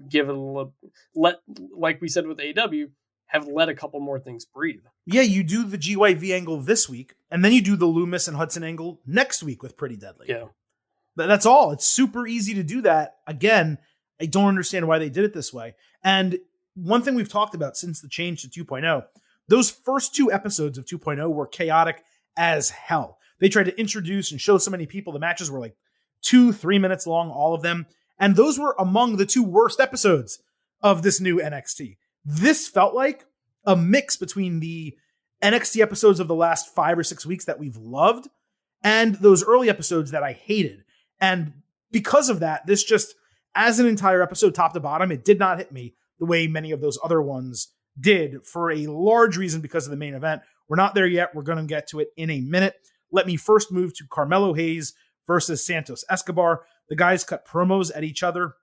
give it a little, like we said with AEW, have let a couple more things breathe. Yeah, you do the GYV angle this week, and then you do the Loomis and Hudson angle next week with Pretty Deadly. Yeah. That's all. It's super easy to do that. Again, I don't understand why they did it this way. And one thing we've talked about since the change to 2.0, those first 2 episodes of 2.0 were chaotic as hell. They tried to introduce and show so many people. The matches were like 2-3 minutes long, all of them. And those were among the 2 worst episodes of this new NXT. This felt like a mix between the NXT episodes of the last 5 or 6 weeks that we've loved and those early episodes that I hated. And because of that, this just, as an entire episode, top to bottom, it did not hit me the way many of those other ones did, for a large reason because of the main event. We're not there yet. We're going to get to it in a minute. Let me first move to Carmelo Hayes versus Santos Escobar. The guys cut promos at each other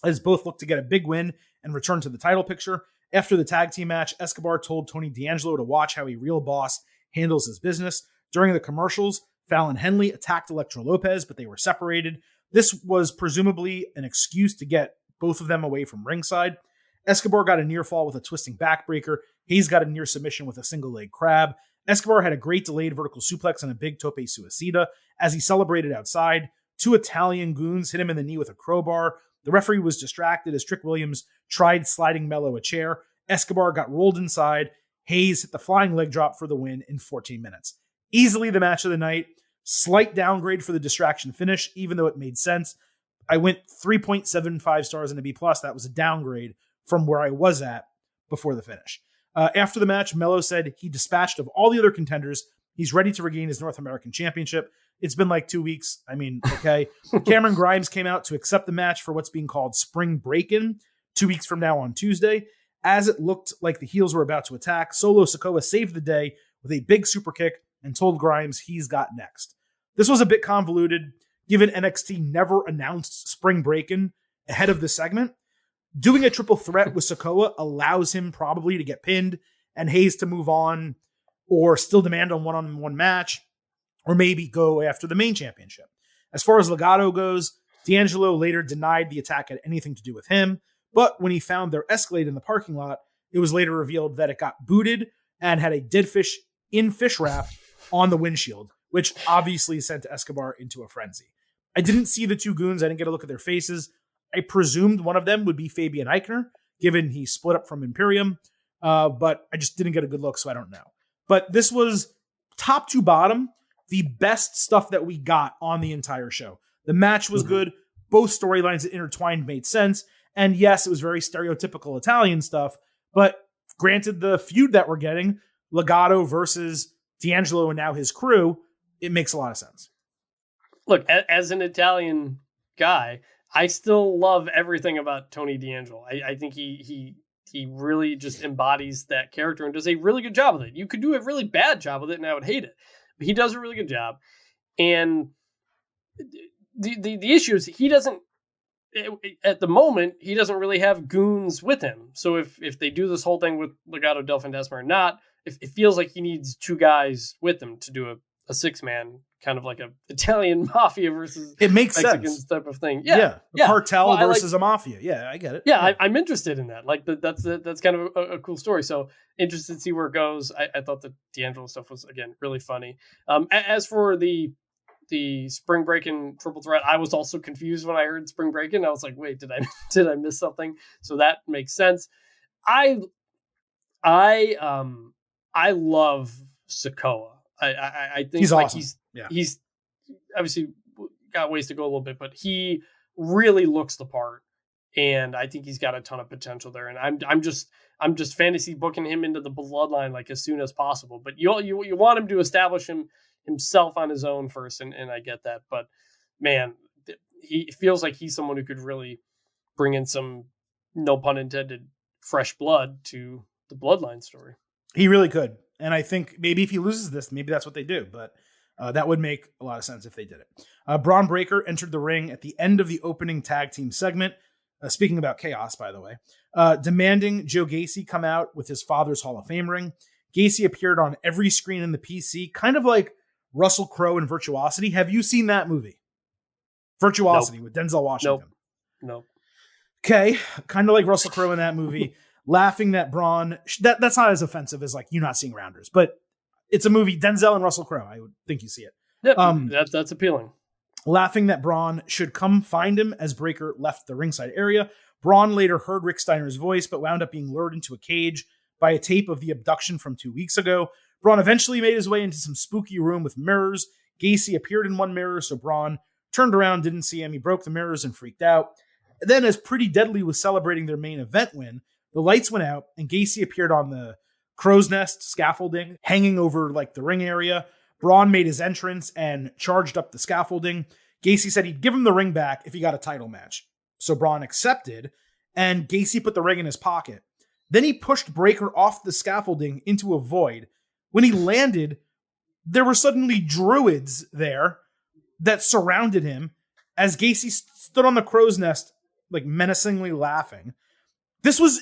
as both look to get a big win and return to the title picture. After the tag team match, Escobar told Tony D'Angelo to watch how a real boss handles his business. During the commercials, Fallon Henley attacked Elektra Lopez, but they were separated. This was presumably an excuse to get both of them away from ringside. Escobar got a near fall with a twisting backbreaker. Hayes got a near submission with a single leg crab. Escobar had a great delayed vertical suplex and a big tope suicida. As he celebrated outside, 2 Italian goons hit him in the knee with a crowbar. The referee was distracted as Trick Williams tried sliding Mello a chair. Escobar got rolled inside. Hayes hit the flying leg drop for the win in 14 minutes. Easily the match of the night. Slight downgrade for the distraction finish, even though it made sense. I went 3.75 stars in a B+. That was a downgrade from where I was at before the finish. After the match, Mello said he dispatched of all the other contenders. He's ready to regain his North American Championship. It's been like 2 weeks. I mean, okay. Cameron Grimes came out to accept the match for what's being called Spring Break-In 2 weeks from now on Tuesday. As it looked like the heels were about to attack, Solo Sikoa saved the day with a big super kick and told Grimes he's got next. This was a bit convoluted, given NXT never announced Spring Break-In ahead of the segment. Doing a triple threat with Sikoa allows him probably to get pinned and Hayes to move on, or still demand a one-on-one match, or maybe go after the main championship. As far as Legado goes, D'Angelo later denied the attack had anything to do with him, but when he found their Escalade in the parking lot, it was later revealed that it got booted and had a dead fish in fish wrap on the windshield, which obviously sent Escobar into a frenzy. I didn't see the 2 goons. I didn't get a look at their faces. I presumed one of them would be Fabian Eichner, given he split up from Imperium, but I just didn't get a good look, so I don't know. But this was, top to bottom, the best stuff that we got on the entire show. The match was good. Both storylines that intertwined made sense. And yes, it was very stereotypical Italian stuff, but granted the feud that we're getting, Legado versus D'Angelo and now his crew, it makes a lot of sense. Look, as an Italian guy, I still love everything about Tony D'Angelo. I think he really just embodies that character and does a really good job with it. You could do a really bad job with it and I would hate it. But he does a really good job. And the issue is he doesn't, at the moment, he doesn't really have goons with him. So if they do this whole thing with Legado del Fantasma or not, it feels like he needs 2 guys with him to do a 6-man, kind of like a Italian mafia versus it makes Mexicans sense type of thing. Yeah. Cartel versus a mafia. Yeah, I get it. Yeah, I'm interested in that. Like that's kind of a cool story. So interested to see where it goes. I thought the D'Angelo stuff was, again, really funny. As for the Spring Break-In triple threat, I was also confused when I heard Spring Break-In. I was like, wait, did I miss something? So that makes sense. I love Sikoa. I think he's like awesome. He's obviously got ways to go a little bit, but he really looks the part, and I think he's got a ton of potential there. And I'm just fantasy booking him into the bloodline like as soon as possible. But you want him to establish himself on his own first, and I get that. But man, he feels like he's someone who could really bring in some, no pun intended, fresh blood to the bloodline story. He really could. And I think maybe if he loses this, maybe that's what they do. But that would make a lot of sense if they did it. Braun Breaker entered the ring at the end of the opening tag team segment. Speaking about chaos, by the way, demanding Joe Gacy come out with his father's Hall of Fame ring. Gacy appeared on every screen in the PC, kind of like Russell Crowe and Virtuosity. Have you seen that movie? Virtuosity with Denzel Washington. Nope. Okay, kind of like Russell Crowe in that movie, laughing that Braun. That's not as offensive as like you not seeing Rounders, but it's a movie. Denzel and Russell Crowe. I would think you see it. Yep, that's appealing. Laughing that Braun should come find him as Breakker left the ringside area. Braun later heard Rick Steiner's voice, but wound up being lured into a cage by a tape of the abduction from 2 weeks ago. Braun eventually made his way into some spooky room with mirrors. Gacy appeared in one mirror, so Braun turned around, didn't see him. He broke the mirrors and freaked out. Then, as Pretty Deadly was celebrating their main event win, the lights went out and Gacy appeared on the crow's nest scaffolding hanging over like the ring area. Braun made his entrance and charged up the scaffolding. Gacy said he'd give him the ring back if he got a title match. So Braun accepted, and Gacy put the ring in his pocket. Then he pushed Breakker off the scaffolding into a void. When he landed, there were suddenly druids there that surrounded him as Gacy stood on the crow's nest, like menacingly laughing. This was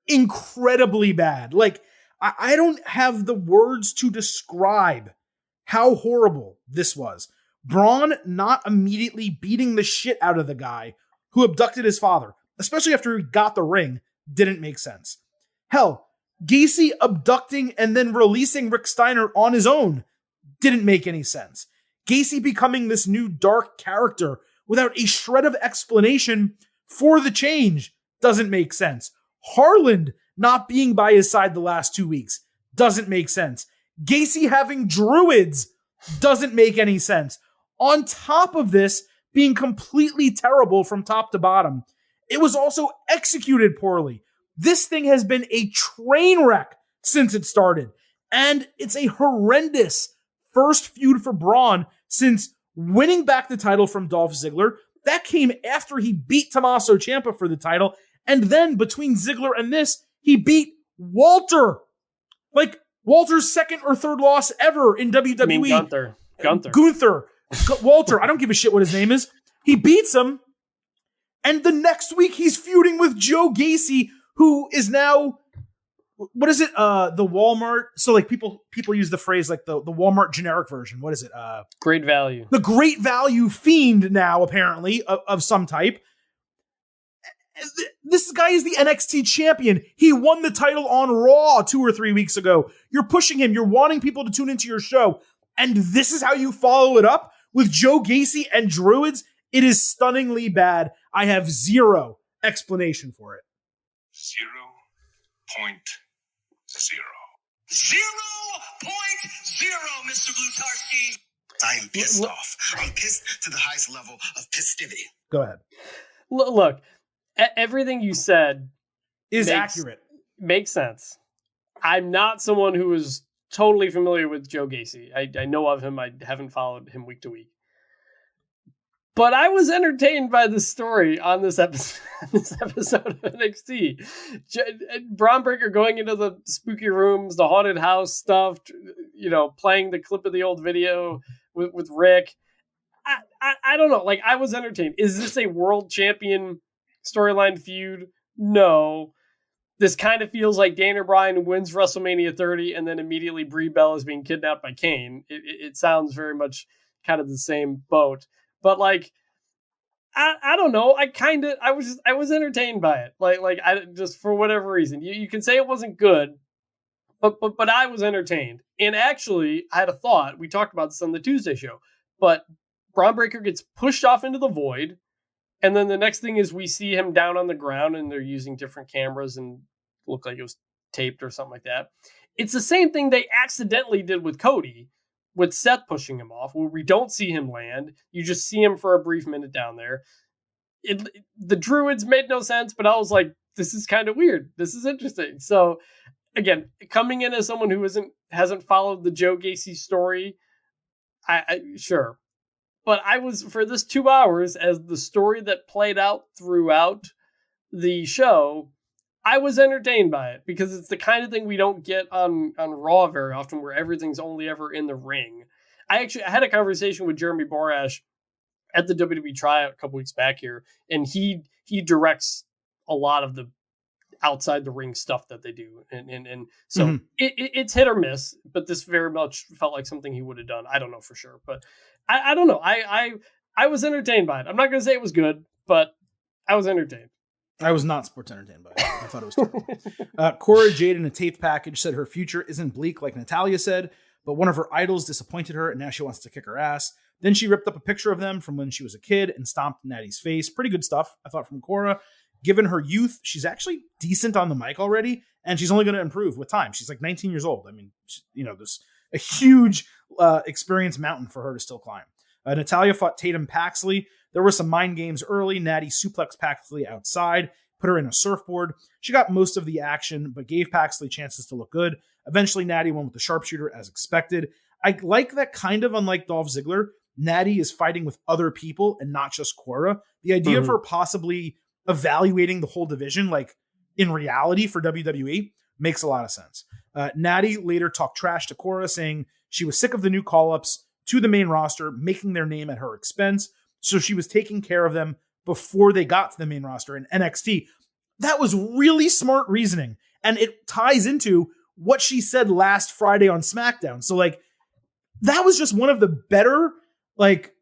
incredibly bad. Like, I don't have the words to describe how horrible this was. Braun not immediately beating the shit out of the guy who abducted his father, especially after he got the ring, didn't make sense. Hell, Gacy abducting and then releasing Rick Steiner on his own didn't make any sense. Gacy becoming this new dark character without a shred of explanation for the change doesn't make sense. Harland not being by his side the last 2 weeks doesn't make sense. Gacy having druids doesn't make any sense. On top of this being completely terrible from top to bottom, it was also executed poorly. This thing has been a train wreck since it started, and it's a horrendous first feud for Braun since winning back the title from Dolph Ziggler. That came after he beat Tommaso Ciampa for the title, and then between Ziggler and this, he beat Walter. Like, Walter's second or third loss ever in WWE. I mean Gunther. Walter. I don't give a shit what his name is. He beats him. And the next week he's feuding with Joe Gacy, who is now, what is it? The Walmart. So like people use the phrase like the Walmart generic version. What is it? Great value. The Great Value Fiend now, apparently, of some type. This guy is the NXT champion. He won the title on Raw 2 or 3 weeks ago. You're pushing him. You're wanting people to tune into your show. And this is how you follow it up with Joe Gacy and druids? It is stunningly bad. I have zero explanation for it. 0.0. 0.0, Mr. Blutarski. I am pissed off. I'm pissed to the highest level of pistivity. Go ahead. Look, everything you said is accurate. Makes sense. I'm not someone who is totally familiar with Joe Gacy. I know of him. I haven't followed him week to week. But I was entertained by the story on this episode, of NXT. Braun Breakker going into the spooky rooms, the haunted house stuff, playing the clip of the old video with Rick. I don't know. Like, I was entertained. Is this a world champion storyline feud? No. This kind of feels like Daniel Bryan wins WrestleMania 30 and then immediately Brie Bella is being kidnapped by Kane. It sounds very much kind of the same boat. But like, I don't know. I was entertained by it. Like I just, for whatever reason, you can say it wasn't good, but I was entertained. And actually, I had a thought. We talked about this on the Tuesday show, but Braun Breakker gets pushed off into the void. And then the next thing is we see him down on the ground and they're using different cameras and look like it was taped or something like that. It's the same thing they accidentally did with Cody, with Seth pushing him off, where we don't see him land. You just see him for a brief minute down there. The druids made no sense, but I was like, this is kind of weird. This is interesting. So again, coming in as someone who hasn't followed the Joe Gacy story, I sure. But I was, for this 2 hours, as the story that played out throughout the show, I was entertained by it because it's the kind of thing we don't get on Raw very often, where everything's only ever in the ring. I had a conversation with Jeremy Borash at the WWE tryout a couple weeks back here, and he directs a lot of the outside the ring stuff that they do. And so it's hit or miss, but this very much felt like something he would have done. I don't know for sure, but I don't know. I was entertained by it. I'm not going to say it was good, but I was entertained. I was not sports entertained by it. I thought it was terrible. Cora Jade in a taped package said her future isn't bleak like Natalya said, but one of her idols disappointed her and now she wants to kick her ass. Then she ripped up a picture of them from when she was a kid and stomped Natty's face. Pretty good stuff, I thought, from Cora. Given her youth, she's actually decent on the mic already, and she's only going to improve with time. She's like 19 years old. I mean, there's a huge experience mountain for her to still climb. Natalya fought Tatum Paxley. There were some mind games early. Natty suplexed Paxley outside, put her in a surfboard. She got most of the action, but gave Paxley chances to look good. Eventually, Natty won with the sharpshooter as expected. I like that, kind of unlike Dolph Ziggler, Natty is fighting with other people and not just Cora. The idea of her possibly evaluating the whole division, like in reality for WWE, makes a lot of sense. Natty later talked trash to Cora, saying she was sick of the new call-ups to the main roster, making their name at her expense. So she was taking care of them before they got to the main roster in NXT. That was really smart reasoning. And it ties into what she said last Friday on SmackDown. So like, that was just one of the better like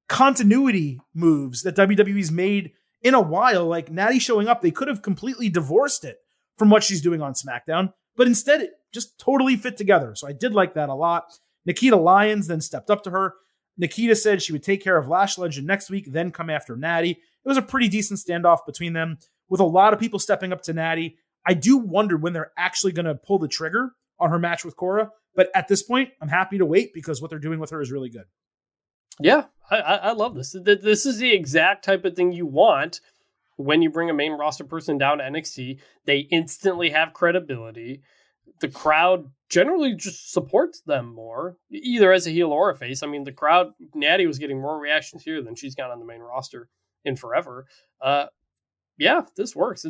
continuity moves that WWE's made in a while. Like Natty showing up, they could have completely divorced it from what she's doing on SmackDown, but instead it just totally fit together. So I did like that a lot. Nikita Lyons then stepped up to her. Nikita said she would take care of Lash Legend next week, then come after Natty. It was a pretty decent standoff between them with a lot of people stepping up to Natty. I do wonder when they're actually going to pull the trigger on her match with Cora, but at this point, I'm happy to wait because what they're doing with her is really good. Yeah, I love this. This is the exact type of thing you want when you bring a main roster person down to NXT. They instantly have credibility. The crowd generally just supports them more, either as a heel or a face. I mean, the crowd, Natty was getting more reactions here than she's got on the main roster in forever. Yeah, this works.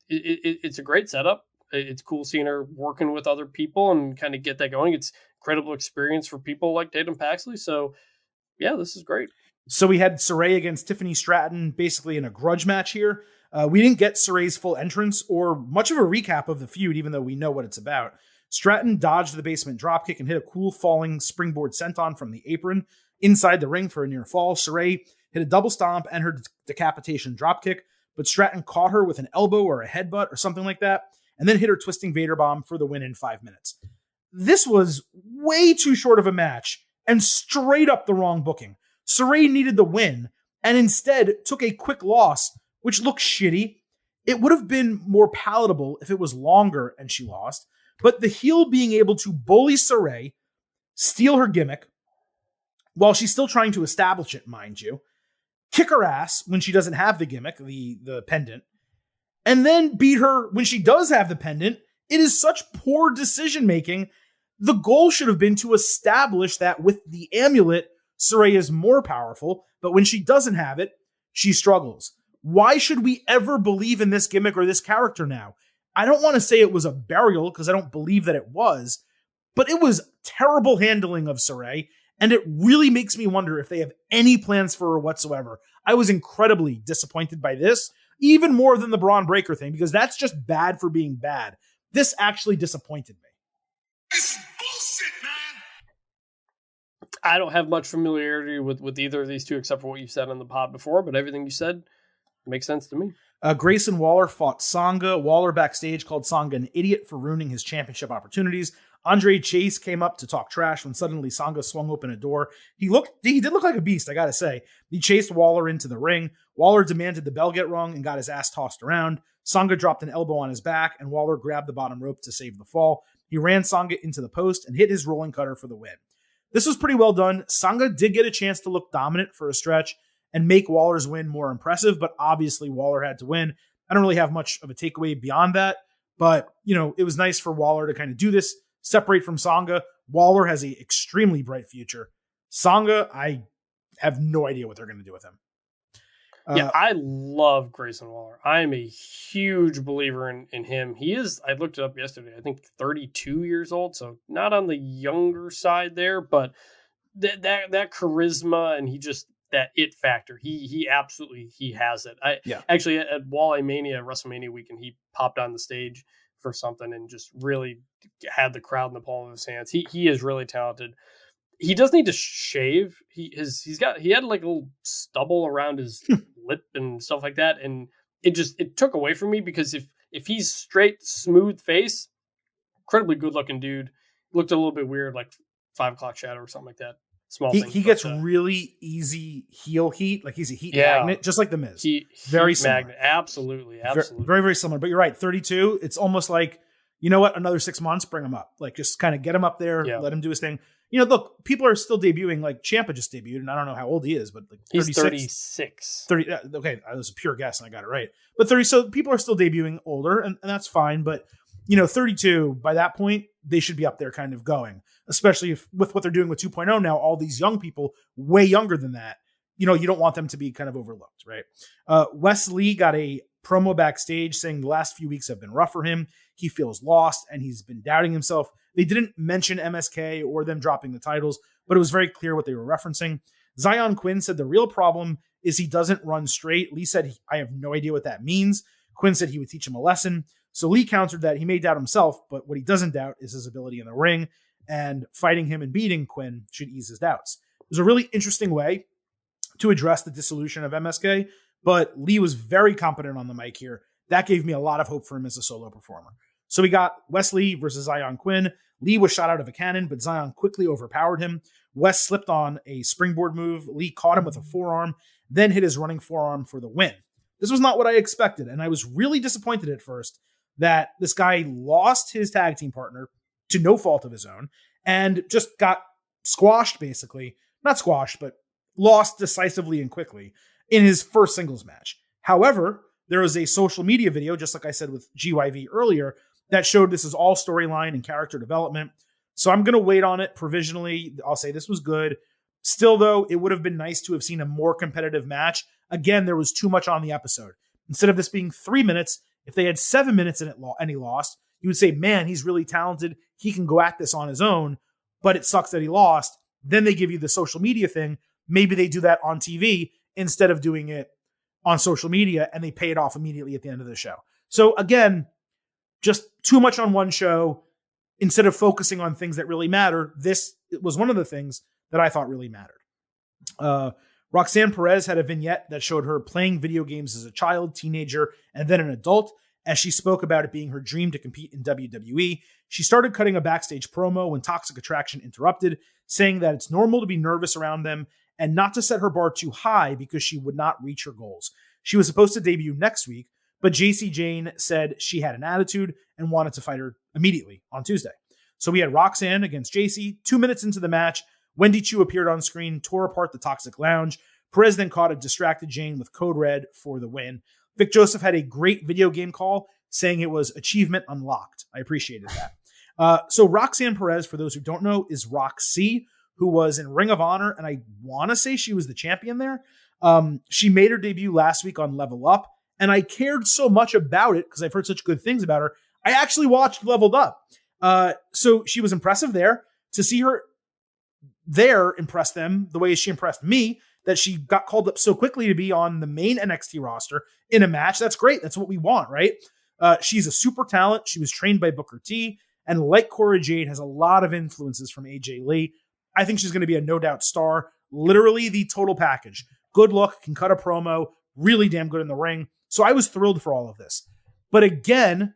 It's a great setup. It's cool seeing her working with other people and kind of get that going. It's incredible experience for people like Tatum Paxley. So, yeah, this is great. So we had Sarray against Tiffany Stratton, basically in a grudge match here. We didn't get Sarray's full entrance or much of a recap of the feud, even though we know what it's about. Stratton dodged the basement dropkick and hit a cool falling springboard senton from the apron inside the ring for a near fall. Sarray hit a double stomp and her decapitation dropkick, but Stratton caught her with an elbow or a headbutt or something like that, and then hit her twisting Vader bomb for the win in 5 minutes. This was way too short of a match and straight up the wrong booking. Sarray needed the win and instead took a quick loss, which looked shitty. It would have been more palatable if it was longer and she lost, but the heel being able to bully Sarray, steal her gimmick, while she's still trying to establish it, mind you, kick her ass when she doesn't have the gimmick, the pendant, and then beat her when she does have the pendant, it is such poor decision-making. The goal should have been to establish that with the amulet, Sarray is more powerful, but when she doesn't have it, she struggles. Why should we ever believe in this gimmick or this character now? I don't want to say it was a burial because I don't believe that it was, but it was terrible handling of Sarray, and it really makes me wonder if they have any plans for her whatsoever. I was incredibly disappointed by this, even more than the Braun Breaker thing, because that's just bad for being bad. This actually disappointed me. This is bullshit, man. I don't have much familiarity with either of these two except for what you've said on the pod before, but everything you said makes sense to me. Grayson Waller fought Sangha. Waller backstage called Sangha an idiot for ruining his championship opportunities. Andre Chase came up to talk trash when suddenly Sangha swung open a door. He did look like a beast, I gotta say. He chased Waller into the ring. Waller demanded the bell get rung and got his ass tossed around. Sangha dropped an elbow on his back and Waller grabbed the bottom rope to save the fall. He ran Sangha into the post and hit his rolling cutter for the win. This was pretty well done. Sangha did get a chance to look dominant for a stretch and make Waller's win more impressive, but obviously Waller had to win. I don't really have much of a takeaway beyond that, but it was nice for Waller to kind of do this, separate from Sangha. Waller has an extremely bright future. Sangha, I have no idea what they're going to do with him. Yeah, I love Grayson Waller. I am a huge believer in him. He is, I looked it up yesterday, I think 32 years old, so not on the younger side there, but that charisma, and he just, that it factor. He absolutely has it. Actually at Walleye Mania, WrestleMania weekend, he popped on the stage for something and just really had the crowd in the palm of his hands. He is really talented. He does need to shave. He had like a little stubble around his lip and stuff like that, and it took away from me, because if he's straight, smooth face, incredibly good looking dude, looked a little bit weird, like 5 o'clock shadow or something like that. Small thing. He gets really easy heel heat, like he's a heat magnet, just like the Miz. Very similar. Magnet. Absolutely. Very, very similar. But you're right, 32. It's almost like, you know what? Another 6 months, bring him up. Like, just kind of get him up there, let him do his thing. You know, look, people are still debuting. Like, Ciampa just debuted, and I don't know how old he is, but like 36. He's 36. 30. Okay, that was a pure guess, and I got it right. But 30. So people are still debuting older, and that's fine. But 32, by that point, they should be up there kind of going, especially with what they're doing with 2.0 now, all these young people way younger than that, you don't want them to be kind of overlooked, right? Wes Lee got a promo backstage saying the last few weeks have been rough for him. He feels lost and he's been doubting himself. They didn't mention MSK or them dropping the titles, but it was very clear what they were referencing. Zion Quinn said the real problem is he doesn't run straight. Lee said, I have no idea what that means. Quinn said he would teach him a lesson. So Lee countered that he may doubt himself, but what he doesn't doubt is his ability in the ring, and fighting him and beating Quinn should ease his doubts. It was a really interesting way to address the dissolution of MSK, but Lee was very competent on the mic here. That gave me a lot of hope for him as a solo performer. So we got Wes Lee versus Zion Quinn. Lee was shot out of a cannon, but Zion quickly overpowered him. Wes slipped on a springboard move. Lee caught him with a forearm, then hit his running forearm for the win. This was not what I expected, and I was really disappointed at first that this guy lost his tag team partner to no fault of his own and just got squashed, basically. Not squashed, but lost decisively and quickly in his first singles match. However, there was a social media video, just like I said with GYV earlier, that showed this is all storyline and character development. So I'm going to wait on it provisionally. I'll say this was good. Still, though, it would have been nice to have seen a more competitive match. Again, there was too much on the episode. Instead of this being 3 minutes, if they had 7 minutes in it and he lost, you would say, man, he's really talented. He can go at this on his own, but it sucks that he lost. Then they give you the social media thing. Maybe they do that on TV instead of doing it on social media, and they pay it off immediately at the end of the show. So again, just too much on one show instead of focusing on things that really matter. This was one of the things that I thought really mattered. Roxanne Perez had a vignette that showed her playing video games as a child, teenager, and then an adult. As she spoke about it being her dream to compete in WWE, she started cutting a backstage promo when Toxic Attraction interrupted, saying that it's normal to be nervous around them and not to set her bar too high because she would not reach her goals. She was supposed to debut next week, but JC Jane said she had an attitude and wanted to fight her immediately on Tuesday. So we had Roxanne against JC. 2 minutes into the match, Wendy Chu appeared on screen, tore apart the Toxic Lounge. Perez then caught a distracted Jane with Code Red for the win. Vic Joseph had a great video game call saying it was achievement unlocked. I appreciated that. So Roxanne Perez, for those who don't know, is Roxy, who was in Ring of Honor, and I want to say she was the champion there. She made her debut last week on Level Up, and I cared so much about it because I've heard such good things about her. I actually watched Leveled Up. So she was impressive there. To see her there impress them the way she impressed me, that she got called up so quickly to be on the main NXT roster in a match. That's great. That's what we want, right? She's a super talent. She was trained by Booker T, and like Cora Jade, has a lot of influences from AJ Lee. I think she's going to be a no doubt star. Literally the total package. Good look, can cut a promo, really damn good in the ring. So I was thrilled for all of this. But again,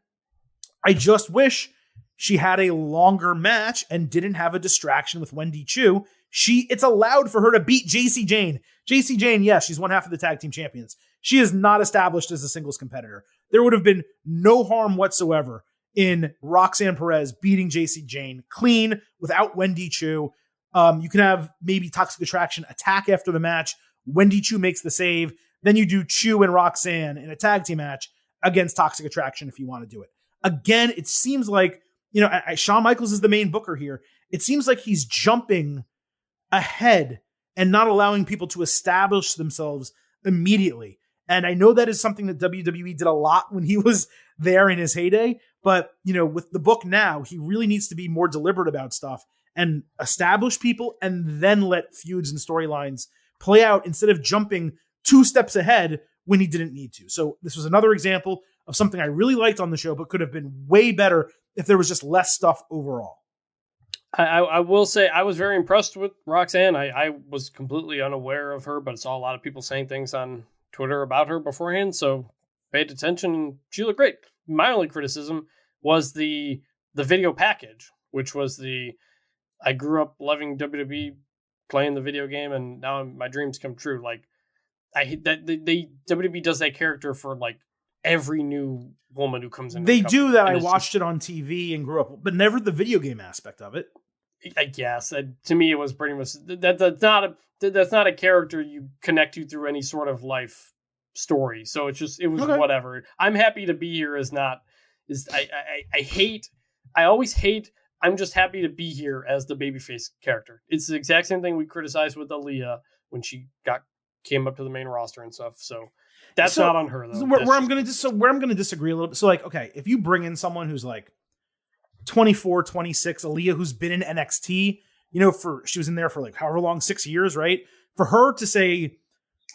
I just wish she had a longer match and didn't have a distraction with Wendy Chu. It's allowed for her to beat JC Jane. JC Jane, yes, she's one half of the tag team champions. She is not established as a singles competitor. There would have been no harm whatsoever in Roxanne Perez beating JC Jane clean without Wendy Chu. You can have maybe Toxic Attraction attack after the match. Wendy Chu makes the save. Then you do Chu and Roxanne in a tag team match against Toxic Attraction if you want to do it. Again, it seems like, Shawn Michaels is the main booker here. It seems like he's jumping ahead and not allowing people to establish themselves immediately. And I know that is something that WWE did a lot when he was there in his heyday. But, with the book now, he really needs to be more deliberate about stuff and establish people and then let feuds and storylines play out instead of jumping 2 steps ahead when he didn't need to. So this was another example of something I really liked on the show, but could have been way better if there was just less stuff overall. I will say I was very impressed with Roxanne. I was completely unaware of her, but I saw a lot of people saying things on Twitter about her beforehand, so paid attention. She looked great. My only criticism was the video package, which was I grew up loving WWE, playing the video game, and now my dreams come true. Like, I hate that WWE does that character for like every new woman who comes in. They do that. I watched it on TV and grew up, but never the video game aspect of it. I guess to me it was pretty much that's not a character you connect to through any sort of life story. So it was okay. Whatever. I'm happy to be here I always hate. I'm just happy to be here as the babyface character. It's the exact same thing we criticized with Aaliyah when she came up to the main roster and stuff. So that's not on her though. Where I'm going to disagree a little bit. So like, okay, if you bring in someone who's like 24, 26, Aaliyah, who's been in NXT, she was in there for like however long, 6 years, right? For her to say,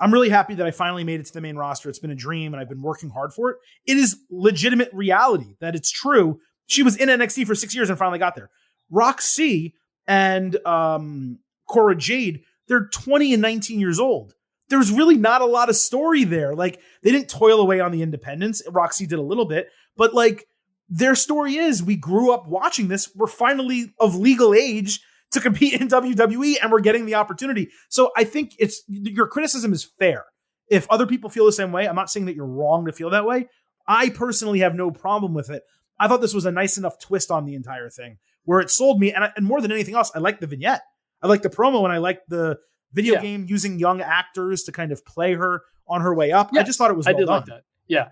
I'm really happy that I finally made it to the main roster. It's been a dream and I've been working hard for it. It is legitimate reality that it's true. She was in NXT for 6 years and finally got there. Roxy and Cora Jade, they're 20 and 19 years old. There's really not a lot of story there. Like, they didn't toil away on the independents. Roxy did a little bit, but like, their story is we grew up watching this. We're finally of legal age to compete in WWE and we're getting the opportunity. So I think your criticism is fair. If other people feel the same way, I'm not saying that you're wrong to feel that way. I personally have no problem with it. I thought this was a nice enough twist on the entire thing where it sold me. And more than anything else, I like the vignette. I like the promo and I like the video game using young actors to kind of play her on her way up. Yes, I just thought it was well done. Like that. Yeah.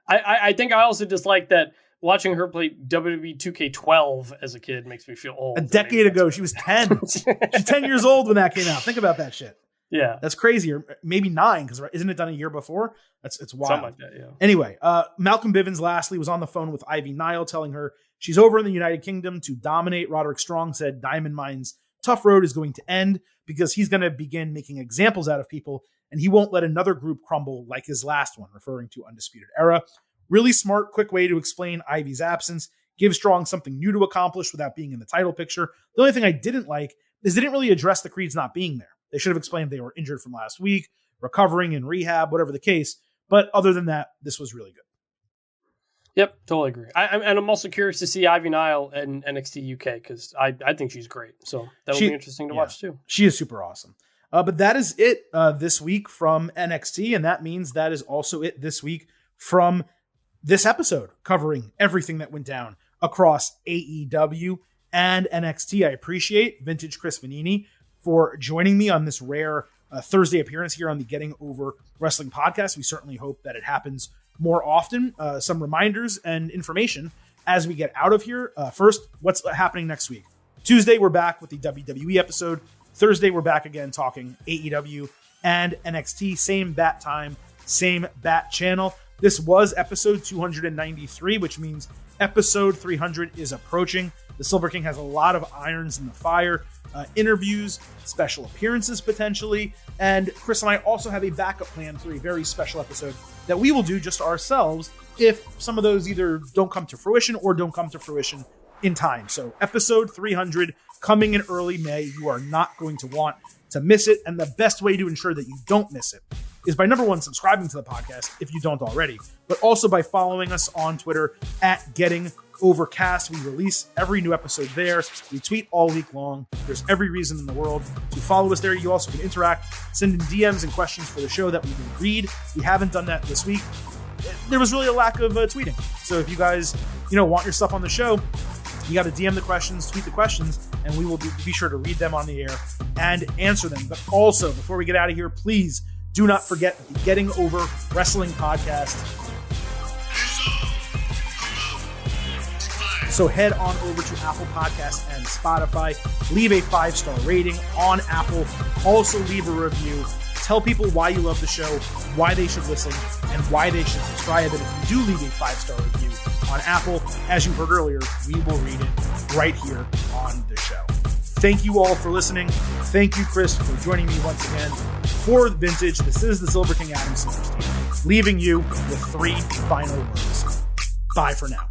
I think I also dislike that watching her play WWE 2K12 as a kid makes me feel old. A decade ago, she was 10. She's 10 years old when that came out. Think about that shit. Yeah. That's crazy. Or maybe 9, because isn't it done a year before? It's wild. Something like that, yeah. Anyway, Malcolm Bivens lastly was on the phone with Ivy Nile telling her she's over in the United Kingdom to dominate. Roderick Strong said Diamond Mine's tough road is going to end because he's going to begin making examples out of people and he won't let another group crumble like his last one, referring to Undisputed Era. Really smart, quick way to explain Ivy's absence. Give Strong something new to accomplish without being in the title picture. The only thing I didn't like is they didn't really address the Creeds not being there. They should have explained they were injured from last week, recovering in rehab, whatever the case. But other than that, this was really good. Yep, totally agree. I'm also curious to see Ivy Nile in NXT UK because I think she's great. So that'll be interesting to watch too. She is super awesome. But that is it this week from NXT. And that means that is also it this week from this episode, covering everything that went down across AEW and NXT. I appreciate Vintage Chris Vanini for joining me on this rare Thursday appearance here on the Getting Over Wrestling podcast. We certainly hope that it happens more often. Some reminders and information as we get out of here. First, what's happening next week? Tuesday, we're back with the WWE episode. Thursday, we're back again talking AEW and NXT. Same bat time, same bat channel. This was episode 293, which means episode 300 is approaching. The Silver King has a lot of irons in the fire, interviews, special appearances potentially, and Chris and I also have a backup plan for a very special episode that we will do just ourselves if some of those either don't come to fruition or don't come to fruition in time. So episode 300 coming in early May. You are not going to want to miss it, and the best way to ensure that you don't miss it is by, number one, subscribing to the podcast if you don't already, but also by following us on Twitter at Getting Overcast. We release every new episode there. We tweet all week long. There's every reason in the world to follow us there. You also can interact, send in DMs and questions for the show that we can read. We haven't done that this week. There was really a lack of tweeting. So if you guys, want your stuff on the show, you got to DM the questions, tweet the questions, and we will be sure to read them on the air and answer them. But also, before we get out of here, please do not forget the Getting Over Wrestling podcast. So head on over to Apple Podcasts and Spotify. Leave a 5-star rating on Apple. Also leave a review. Tell people why you love the show, why they should listen, and why they should subscribe. And if you do leave a 5-star review on Apple, as you heard earlier, we will read it right here on the show. Thank you all for listening. Thank you, Chris, for joining me once again. For Vintage, this is the Silver King Adam Silverstein, leaving you with 3 final words. Bye for now.